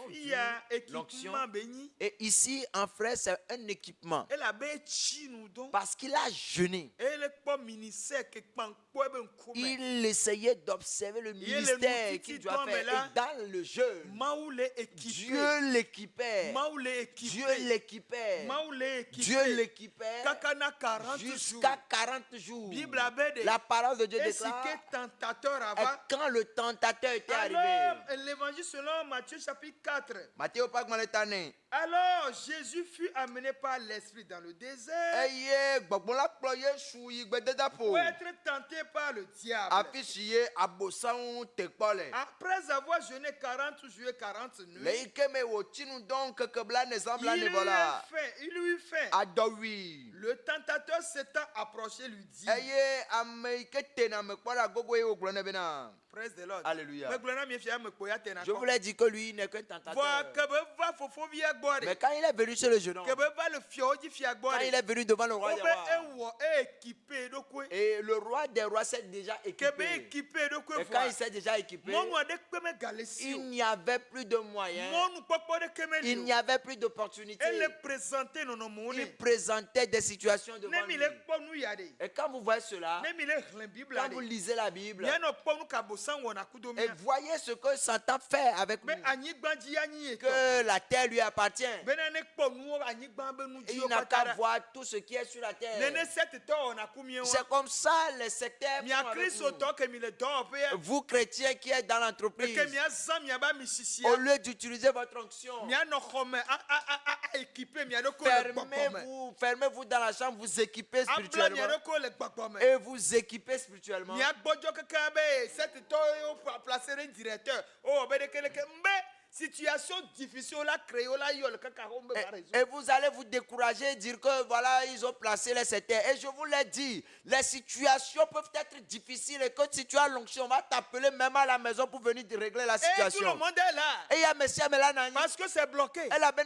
vu Il y a l'onction. équipement béni. Et ici, en frère, c'est un équipement. Elle a be chi nous don. Parce qu'il a jeûné. Elle po ministère que pan po be nkume. Il essayait d'observer le ministère qu'il doit faire. Et dans le jeûne, Maoule équipé. Dieu l'équipait. Maoule équipé. Dieu l'équipait. Maoule équipé. Dieu l'équipait Kakana 40 jours. jusqu'à 40 jours. Bible abede. La parole de Dieu Et si déclare. que tentateur Et avant. quand le tentateur était arrivé, Alors, l'évangile selon Matthieu chapitre 4. Matthieu pas comment l'état né. Alors, Jésus fut amené par l'Esprit dans le désert Eye gbogbo la kplɔ Yesu yi gbededa pour po. être tenté par le diable. Afi si ye abosanw te kpɔ le. Après avoir jeûné 40 jours et 40 Le nuits, yi ke me wòtsi nu dɔn keke bla ne zan bla il ne lui bɔ la. eut faim. Adɔwi. Le tentateur s'étant approché lui dit, Eye ame yi ke tena me kpɔ la gogo ye wògblɔ ne bena. Praise the Lord. Alléluia. Me gblɔ na mi fia me kpo ya tena Je kɔ. vous l'ai dit que lui n'est qu'un Voa tentateur. que be va fofo via gbɔ Mais de. quand il est venu sur le genou, Que be va le fiawo dzi fia quand gbɔ il de. est venu devant le roi Wo des be rois, ewɔ équipé ɖokoe. et le roi des rois s'est déjà Que be équipé. équipé ɖokoe Et quand voa. il s'est déjà équipé, Mɔnu aɖe kpe me galesi il o. n'y avait plus de moyens, Mɔnu kpɔkpɔ ɖeke me il li n'y o. avait plus d'opportunités. Elle présentait nɔnɔmewo Il ne. présentait des situations Ne devant mi lui. le kpɔ nu ya de. Et quand vous voyez cela, Ne mi le xlẽ Bible quand vous de. lisez la Bible, Mianɔ kpɔ nu ka bosan wɔna kudo et mia. voyez ce que Satan fait avec Me nous, anyigba dzi anyi etɔ. que la terre lui appartient. Bena ne kpɔ nuwo anyigba be nu Et dziwo il n'a katã qu'à ɖa. voir tout ce qui est sur la terre. Nene setɔ wɔna ku miewa. C'est comme ça les secteurs Mia font avec nous. kristotɔ ke mi le dɔwɔƒea. Vous chrétiens qui êtes dans l'entreprise, Ke mia zã miaba misisia. au lieu d'utiliser votre onction, Mianɔ xɔme a équipe mia ɖoko le gbɔgbɔme. fermez-vous dans la chambre, vous équipez Abla mia spirituellement ɖoko le gbɔgbɔme. et vous équipez spirituellement. Mia gbɔdzɔ keke be setɔ yewo placer ɖe directeur. O be ɖeke ɖeke mbe situation difficile la créé la yɔ le kaka ho mbe ba Et résoudre. vous allez vous décourager et dire que voilà, ils ont placé les secteurs. Et je vous l'ai dit, les situations peuvent être difficiles et que si tu as l'onction, on va t'appeler même à la maison pour venir te régler la Et tout le situation. monde est là. Et il y a monsieur Melana. Parce que c'est bloqué. Elle a bien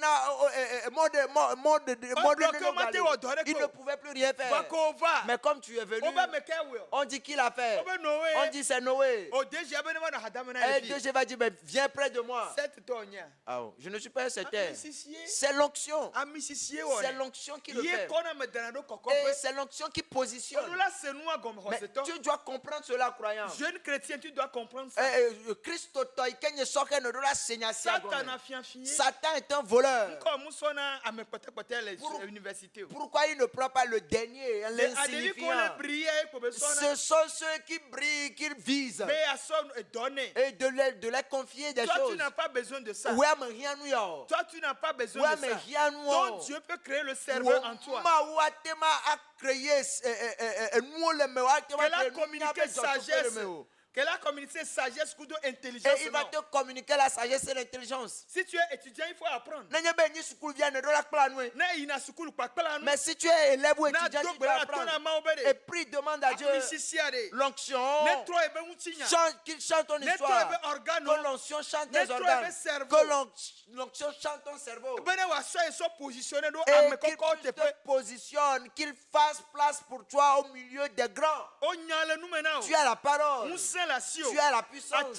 il ne pouvait plus rien faire. Vakova. Mais comme tu es venu, Oba mekewe. on dit qu'il a fait. Oba Noé. On dit c'est Noé. O déjà ben na hadamena Et Dieu le va dire, mais viens près de moi. Cette tonya. Ah, je ne suis pas un sectaire. Amisisie. C'est l'onction. Amisisie o. C'est l'onction qui le Ye fait. kona me danado kokoko. Et c'est l'onction qui positionne. On la c'est nous comme Mais hoseto. tu dois comprendre cela, croyant. Jeune chrétien, tu dois comprendre ça. Christo toi, Kenya Soke ne doit saigner Satan a fianfié. Satan est un voleur. Comme Moussona a me pote les universités. Pourquoi il ne prend pas le dernier, Les adélis qu'on l'insignifiant? les briller pour besoin. Ce sont ceux qui brillent, qui visent. Mais à son donner. Et de les confier des Toi, tu choses. n'as pas besoin de ça. Ouais, mais rien nous y a. Toi, tu n'as pas besoin Ouais, de mais ça. rien nous Ton Dieu peut créer le cerveau en toi. Qu'elle a communiqué sagesse. Qu'elle a communiqué sagesse ou intelligence. Et il va te communiquer la sagesse et l'intelligence. Si tu es étudiant, il faut apprendre. Mais si tu es élève ou étudiant, tu dois apprendre. Et puis demande à Dieu l'onction, qu'il chante ton histoire, que l'onction chante tes organes, que l'onction chante ton cerveau. Et qu'il te positionne, qu'il fasse place pour toi au milieu des grands. Tu as la parole. Tu as la puissance,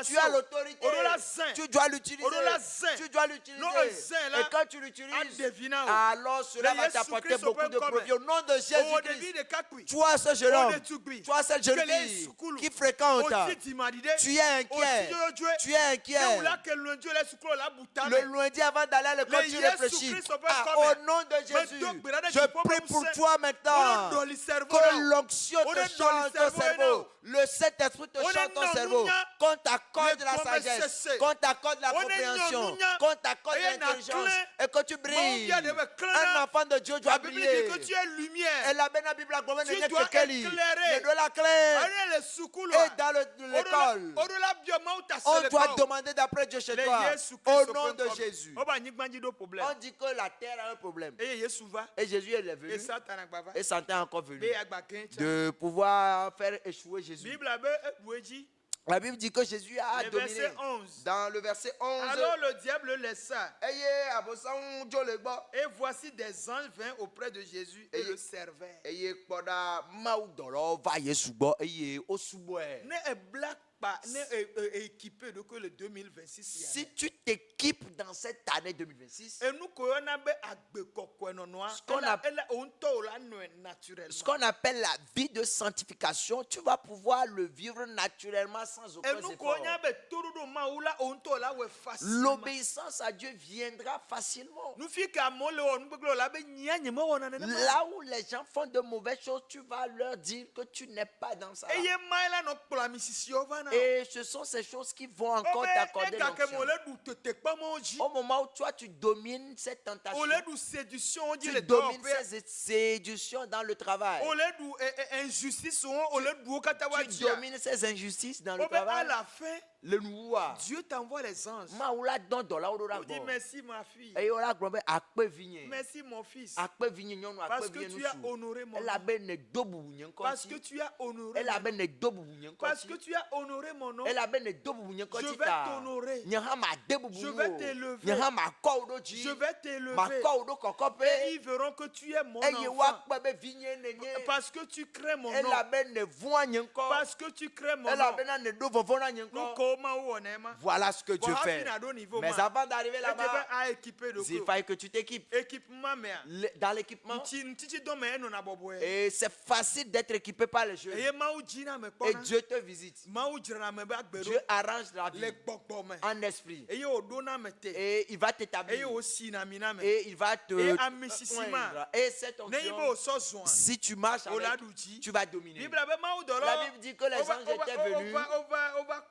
tu as l'autorité, tu dois l'utiliser, et quand tu l'utilises, alors cela va t'apporter beaucoup de profit. Au nom de Jésus-Christ, toi ce jeune homme, toi cette jeune fille qui fréquente, tu es inquiet, le lundi avant d'aller à l'école, tu réfléchis. Au nom de Jésus, je prie pour toi maintenant, que l'onction te change ton cerveau, le Saint-Esprit Saint-Esprit te On est change ton non cerveau, nounia. qu'on t'accorde Les la promesses sagesse, cessées. qu'on t'accorde la On est compréhension, non nounia. qu'on t'accorde Et na l'intelligence clé. et que tu brilles. Mon Dieu, de me clé. Un enfant de Dieu doit La Bible dit briller. que tu es lumière. Et la Bible a Tu dois éclairer. ne doit la clé. Allez, les soukoulous. Et dans l'école, Au-delà bioma ou ta on doit sélecole. demander d'après Dieu chez Les toi. Jésus Au Christ nom au de premier Jésus. On va n'y gagner de problème. On dit que la terre a un problème. Et Jésus va. Et Jésus est venu. Et Satan a bava. Et Satan est encore venu. Et agba kencha. De pouvoir faire échouer Jésus. Bible a be boueji. La Bible dit que Jésus a Le dominé. verset 11. Dans le verset 11. Alors le diable laissa. Ayez abosan Dieu le gbo. Et voici des anges vinrent auprès de Jésus et Et- le servaient. Ayez kpoda mau doro va Yesu gbo. Ayez osubo e. Ne est black pas, ne est équipé de que le 2026. Si tu t'équipes dans cette année 2026, Et nous koyona be agbe kokwe no noa. Ce qu'on a- Elle on to la no naturellement. ce qu'on appelle la vie de sanctification, tu vas pouvoir le vivre naturellement sans Et aucun nous effort. koyona be torudo maula on to la we facilement. L'obéissance à Dieu viendra facilement. Nous fi ka mo le on beglo la be nya nyemo wona ne. Là où les gens font de mauvaises choses, tu vas leur dire que tu n'es pas dans ça. Et ye maila no pola misisi ovana. Et ce sont ces choses qui vont encore t'accorder l'onction. Au moment où toi tu domines cette tentation, Au lieu de séduction, on dit tu les domines dopes. ces séductions dans le travail. Au lieu d'injustice, au lieu de katawa Tu dia. domines ces injustices dans le Oh, mais à travail. la fin, Le nouveau. Dieu t'envoie les anges. Maoula don dola odo On dit ragbo. merci ma fille. Et yola grobe akpe vigne. Merci mon fils. Akpe vigne nyono Parce akpe que vigne tu as nusu. honoré mon Elle a nom. ben ne dobu nyen Parce que konti. tu as honoré Elle a mon ben nom. ne dobu nyen Parce que konti. tu as honoré mon nom. Elle a ben ne dobu nyen Je konti vais ta. t'honorer. Nyahama debu Je bunyo. vais t'élever. Nyahama ko odo ji. Je vais Ma t'élever. ko odo kokope. Et ils verront que tu es mon Eye enfant. wakpe be vigne nenye. Parce que tu crées mon Elle nom. a ben ne voix nyen ko. Parce que tu crées mon Elle a nom. ben ne do vovona nyen Nous ko. comment ou on aime. Voilà ce que Dieu fait. Mais avant d'arriver Et là-bas, à équiper de il quoi? faille que tu t'équipes. Équipement, mais. Dans l'équipement. Ntiti dome eno na bobo e. Et c'est facile d'être équipé par les jeunes. Eye ma ujina me Et pona. Dieu te visite. Ma ujira me ba gbero. Dieu arrange la vie Le gbogbo me. en esprit. Eye odona me te. Et il va Eye t'établir. osi na mina me. Et il va te Et amisisima. oindre. Et cette Ne ibo onction, so zoan. si tu marches avec, Oladuji. tu vas dominer. Bible abe ma udoro. La Bible dit que les anges étaient venus.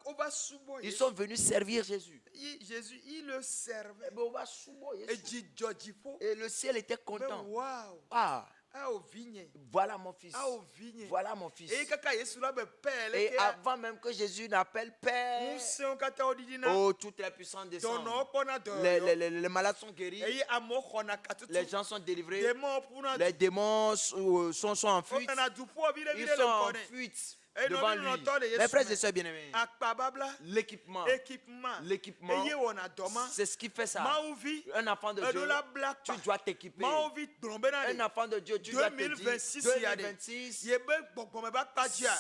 On va subo. Ils sont venus servir Jésus. Jésus, il le servait. Eh ben, on va subo Et Jésus. dit Jodipo. Et le ciel était content. Waouh. Ah, Ah au vigne. voilà mon fils. Ah au vigne. Voilà mon fils. Et kaka Yesu la be pele. Et avant même que Jésus n'appelle Père, Nous sommes kata odidina. oh, toutes les puissances descendent. Dono pona do. Les malades sont guéris. Eye amo khona katutu. Les gens sont délivrés. Démon puna. Les démons sont en fuite. On a du poids vile Ils vile sont le en connaît. fuite Et devant nous, lui. nous, nous, Mes frères et sœurs bien-aimés, Akpababla. l'équipement, Équipement. l'équipement, Eye on a doma. c'est ce qui fait ça. Maouvi. Un enfant de Et de Dieu, la black. tu dois t'équiper. Maouvi tombe na Un de. enfant de Dieu, tu dois te dire 2026 2026, Yebe gbogbo me ba padia.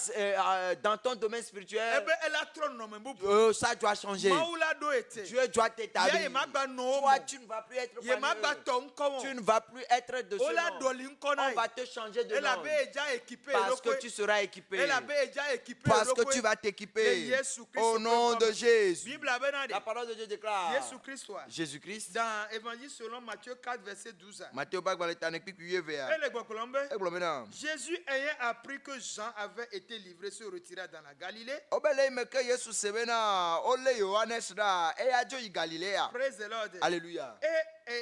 dans ton domaine spirituel, Ebe elatron no me bubu. ça doit changer. Maoula do ete. Dieu doit Ya t'établir. ye magba no. Toi, tu ne vas plus être Ye magba fameux. ton komo. Tu ne vas plus être de Ola ce nom. doli nkona. On va te changer de Elle nom. avait déjà équipé. Parce que tu seras équipé. Elle avait déjà équipé. Parce que tu vas t'équiper. Au nom de Jésus. Bible avait dit. La parole de Dieu déclare. Jésus-Christ. Jésus-Christ. Dans Évangile selon Matthieu 4, verset 12. Matthieu bak bale tane kpi kuye ve ya. Et les Gwakolombe, E glo mena. Jésus ayant appris que Jean avait été livré se retira dans la Galilée. Obele me ke Yesu sebena ole Yohanes da e ya jo yi Galilea. Praise the Lord. Alléluia. Et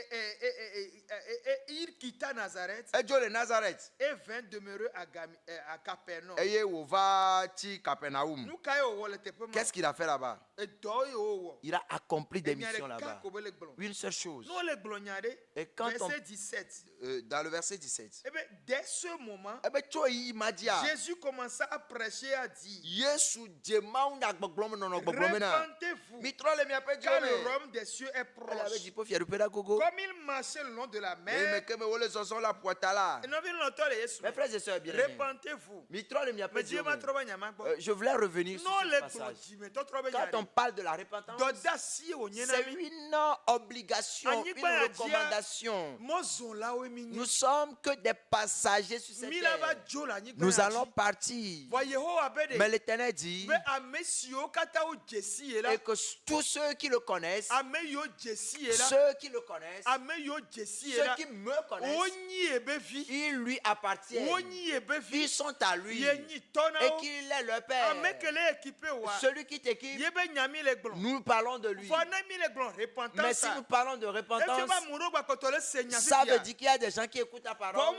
il quitta Nazareth E jo le Nazareth. et vint demeurer à Capernaum. E ye wo va ti Capernaum. Nous caillons au Letepe. Qu'est-ce qu'il a fait là-bas? Et doi au. Il a accompli des Il y a missions les cas là-bas. qu'on veut les blonds. Une seule chose. Nous les glognades. Et quand on, Verset 17. dans le verset 17. Eh bien, dès ce moment, Eh ben cho yi ma dia. Jésus commença à prêcher, à dire Yesu je maunda gbogblo me no gbogblo me na. répentez-vous, Mi tro le mi ape car jo le me. royaume des cieux est Elle avait proche. dit pour fier pédagogo. Comme il marchait le long de la Et me mer, ke me wole soso la poita là. et non, il l'entend les Jésus. Mes frères et sœurs bien-aimés. Répentez-vous. Mi tro le mi ape Mais jo Dieu me. m'a trouvé un yaman. Je voulais revenir sur Non, ce les passage. gros, mais toi, trouvé Quand on parle de la repentance, d'audacie au c'est nyenami. une obligation, Anyi une pa ya dia- recommandation. Mozon là où est Nous sommes que des passagers sur cette Milava terre. Jola, ni Nous gba ya allons ji. partir. Voyez ho abede. Mais l'Éternel dit Mais amesio kata o Jesse est là. et que tous ceux qui le connaissent, Ameyo Jesse est là. ceux qui le connaissent, connaissent, ame yo jesi ceux la qui me connaissent, onyi ebevi ils lui appartiennent. onyi ebevi Ils sont à lui. yenyi tona Et o qu'il est leur père. ame kele équipé wa Celui qui t'équipe, yebe nyami le glon nous parlons de lui. fona mi le glon Mais repentance si nous parlons de et repentance, ba muro ba kotole senya ça veut dire qu'il y a des gens qui écoutent la parole,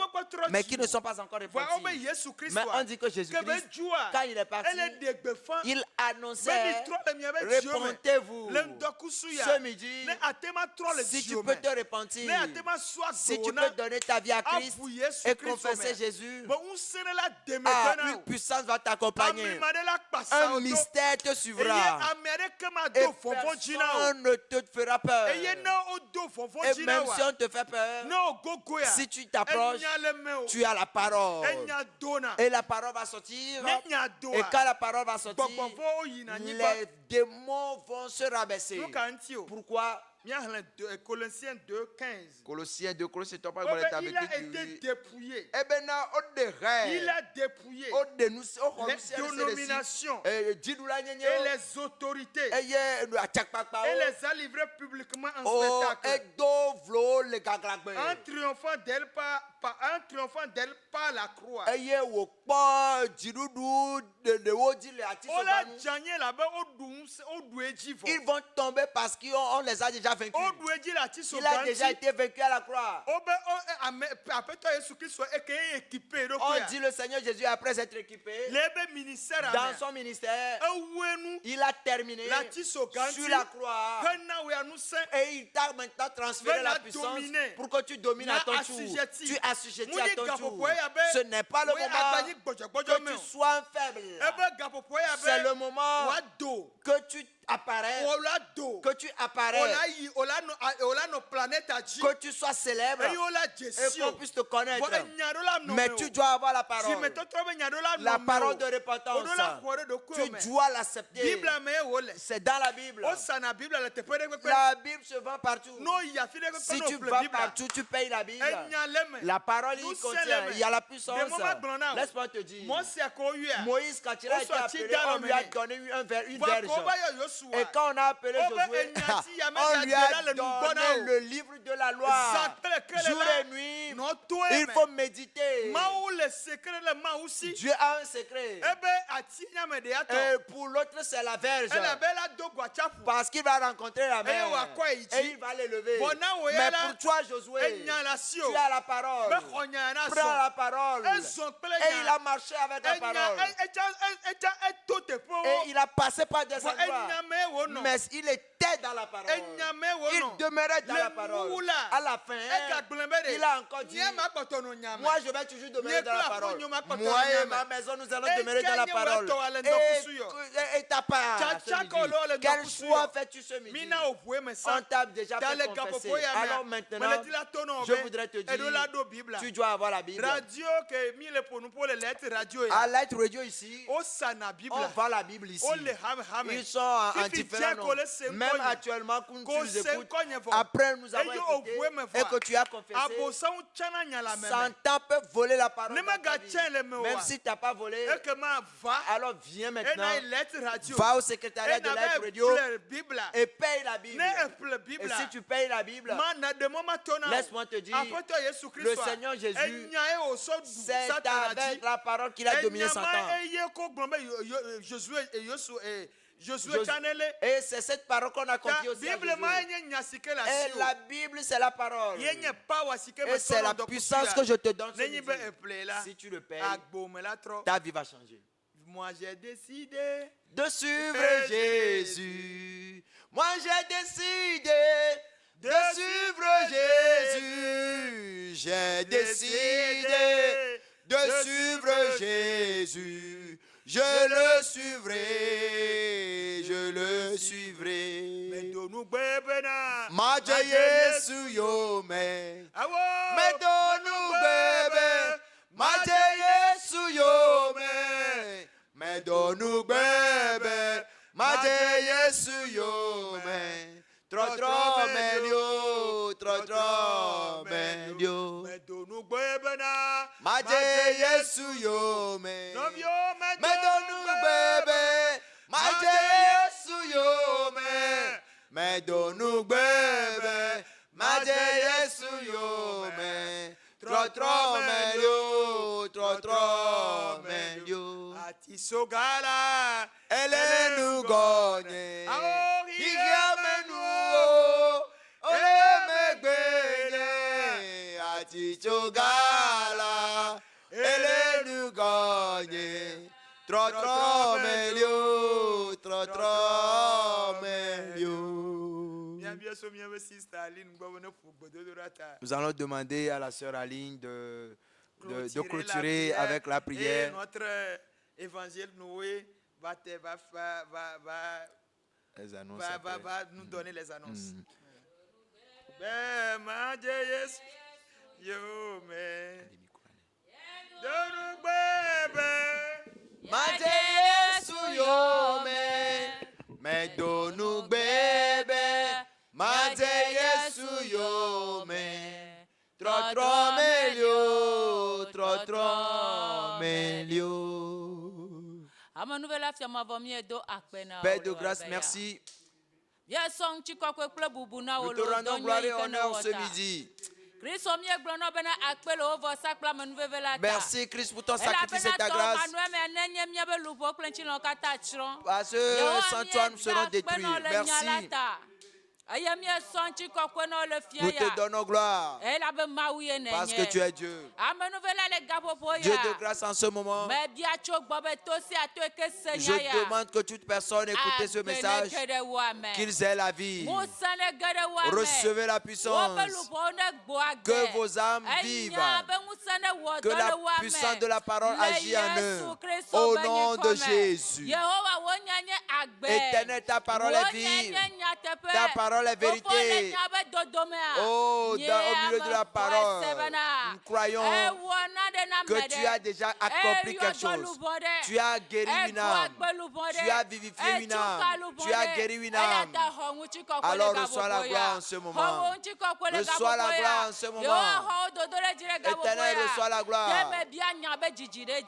mais qui ne sont pas encore voilà obe repentis. Yesu Christ Mais on dit que Jésus-Christ, quand il est parti, elle est dégbefan il annonçait, repentez-vous repentez-vous. Ce midi, si tu peux te repentir, si tu peux donner ta vie à Christ et confesser Jésus, une puissance va t'accompagner. Un mystère te suivra. Et personne ne te fera peur. Et même si on te fait peur, si tu t'approches, tu as la parole. Et la parole va sortir. Et quand la parole va sortir, les démons vont se rabaisser. Pourquoi? Colossiens 2:15. Colossiens 2, Colossiens 3, Il a été dépouillé. Il il a dépouillé les dénominations et les autorités et les a livrés publiquement en spectacle en triomphant d'elle par la croix. Ils vont tomber parce qu'on les a déjà vaincus. Il a déjà été vaincu à la croix. On dit le Seigneur Jésus, après être équipé dans son ministère, il a terminé sur la croix et il t'a maintenant transféré la puissance pour que tu domines à ton tour. Tu assujettis à ton tour. Ce n'est pas le moment que tu sois faible. C'est le moment que tu apparaît, que tu apparais, que tu sois célèbre et qu'on puisse te connaître. Mais tu dois avoir la parole, la parole de repentance. Tu dois l'accepter. C'est dans la Bible. La Bible se vend partout. Si tu vas partout, tu payes la Bible. La parole, il contient, il y a la puissance. Laisse-moi te dire, Moïse, quand il a été appelé, on lui a donné une verge. Et quand on a appelé Josué, on lui a donné le livre de la loi. Jour et nuit, il faut méditer. Dieu a un secret. Et pour l'autre, c'est la verge. Parce qu'il va rencontrer la mer. Et il va l'élever. Mais pour toi, Josué, tu as la parole. Prends la parole. Et il a marché avec la parole. Et il a passé par des endroits. Mais il était dans la parole. Il demeurait dans la parole. À la fin, il a encore dit, moi je vais toujours demeurer dans la parole. Moi et ma maison, nous allons demeurer dans la parole. Et ta part, quel choix fais-tu ce midi? On t'a déjà fait confesser. Alors maintenant, je voudrais te dire, tu dois avoir la Bible. À Light Radio ici, on vend la Bible ici. Ils sont en différents noms. Même actuellement, quand tu nous écoutes, après nous avons écouté et que tu as confessé, Satan peut voler la parole dans ta vie. Même si tu n'as pas volé, alors viens maintenant, va au secrétariat de Light Radio et paye la Bible. Et si tu payes la Bible, laisse-moi te dire, le Seigneur Jésus, c'est avec la parole qu'il a dominé Satan. Et c'est cette parole qu'on a confiée aussi à Jésus. Et la Bible, c'est la parole. Et c'est la puissance que je te donne ce midi. Si tu le payes, ta vie va changer. Moi j'ai décidé de suivre Jésus. Moi j'ai décidé de suivre Jésus. J'ai décidé de suivre Jésus. Je le suivrai, je le suivrai. Maje Yesu yo me. Medonu bebe. Maje Yesu yo me. Medonu bebe. Maje Yesu yo me. Tro tro medio, tro tro medio. Maje Yesu yo me. Medonu bebe. Maje Yesu yo me. Medonu bebe. Maje Yesu yo me. Trotro melio, trotro melio. Atisogala. Elle nous gagne. Aori Igiamenu. Ole megbene. Atichogala. Elle nous gagne. Trotro melio, trotro melio. Nous allons demander à la sœur Aline de clôturer avec la prière. Et notre évangile Noé va Les annonces nous donner les annonces. Ben, Maje Yesu, yo me. Donu bebe. Maje Yesu yo me donu bebe. Maje Yesu yo me. Trotro melio, trotro melio. Père de grâce, merci. Nous te rendons gloire et honneur ce midi. Merci Christ pour ton sacrifice et ta grâce. Parce que sans toi nous serons détruits. Merci. Nous te donnons gloire parce que tu es Dieu. Dieu de grâce en ce moment. Je demande que toute personne écoutez ce message, qu'ils aient la vie. Recevez la puissance. Que vos âmes vivent. Que la puissance de la parole agisse en eux. Au nom de Jésus. Éternel, ta parole est vive. Ta parole est vérité. Oh, au milieu de la parole, nous croyons que tu as déjà accompli quelque chose. Tu as guéri une âme. Tu as vivifié une âme. Tu as guéri une âme. Alors reçois la gloire en ce moment. Reçois la gloire en ce moment. Éternel, reçois la gloire.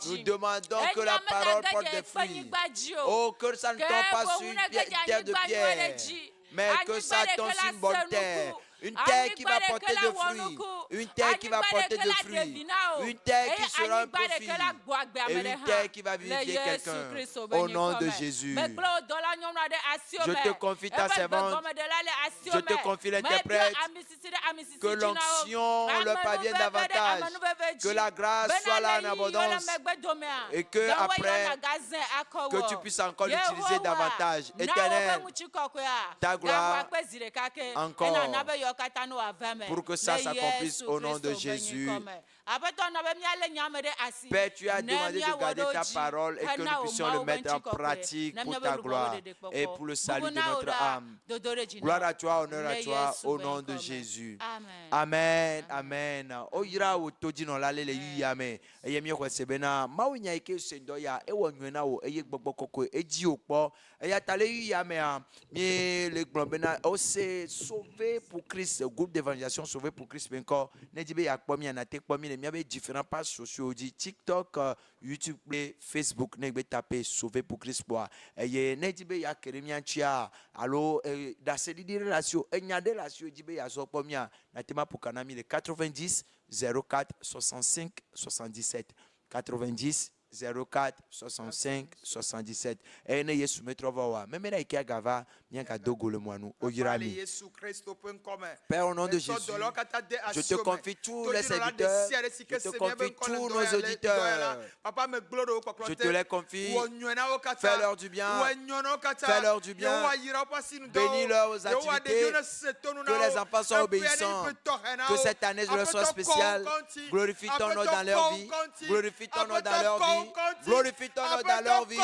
Nous demandons que la parole porte des fruits. Oh, que ça ne tombe pas sur une terre de pierre, mais que ça tombe sur une bonne terre. Une terre qui va porter de fruits. Une terre qui va porter de fruits. Une terre qui sera un profit. Et une terre qui va vivifier quelqu'un. Au nom de Jésus. Je te confie ta servante. Je te confie l'interprète. Que l'onction leur parvienne davantage. Que la grâce soit là en abondance. Et que après, que tu puisses encore l'utiliser davantage. Éternel, ta gloire encore. Pour que ça s'accomplisse au nom de Jésus. Père, tu as demandé de garder ta parole et que nous puissions le mettre en pratique pour ta gloire et pour le salut de notre âme. Gloire à toi, honneur à toi, au nom de Jésus. Amen. Amen. Oyira otoji no lale le yiyame. Eye mi kwesebena. Mawinya ike sendo ya ewo nwena wo eye gbogbo koko eji okpo. Eya tale yiyame a mi le gbonbena o se sauver pour Christ, groupe d'évangélisation sauver pour Christ encore. Ne dibe ya kpo mi anate kpo mi il y avait différents pages sociaux, TikTok, YouTube, Facebook, ne be taper sauver pour Christ pour et ne dibe ya keremia chia allo da se di relation e nya de relation dibe ya so pomia na tema pour kanami le 90 04 65 77 90 04 65 77 et ne yesu metrova wa même na ikia gava miaka dogo le moinou oyirami. Père, au nom de Jésus, je te confie tous les serviteurs, je te confie tous nos auditeurs, je te les confie. Fais-leur du bien, fais-leur du bien, bénis leurs activités, que les enfants soient obéissants, que cette année leur soit spéciale. Glorifie ton nom dans leur vie, glorifie ton nom dans leur vie, glorifie ton nom dans leur vie,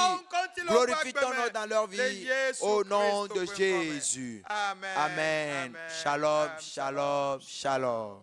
glorifie ton nom dans leur vie, au nom de Jésus. Amen. Shalom, shalom, shalom.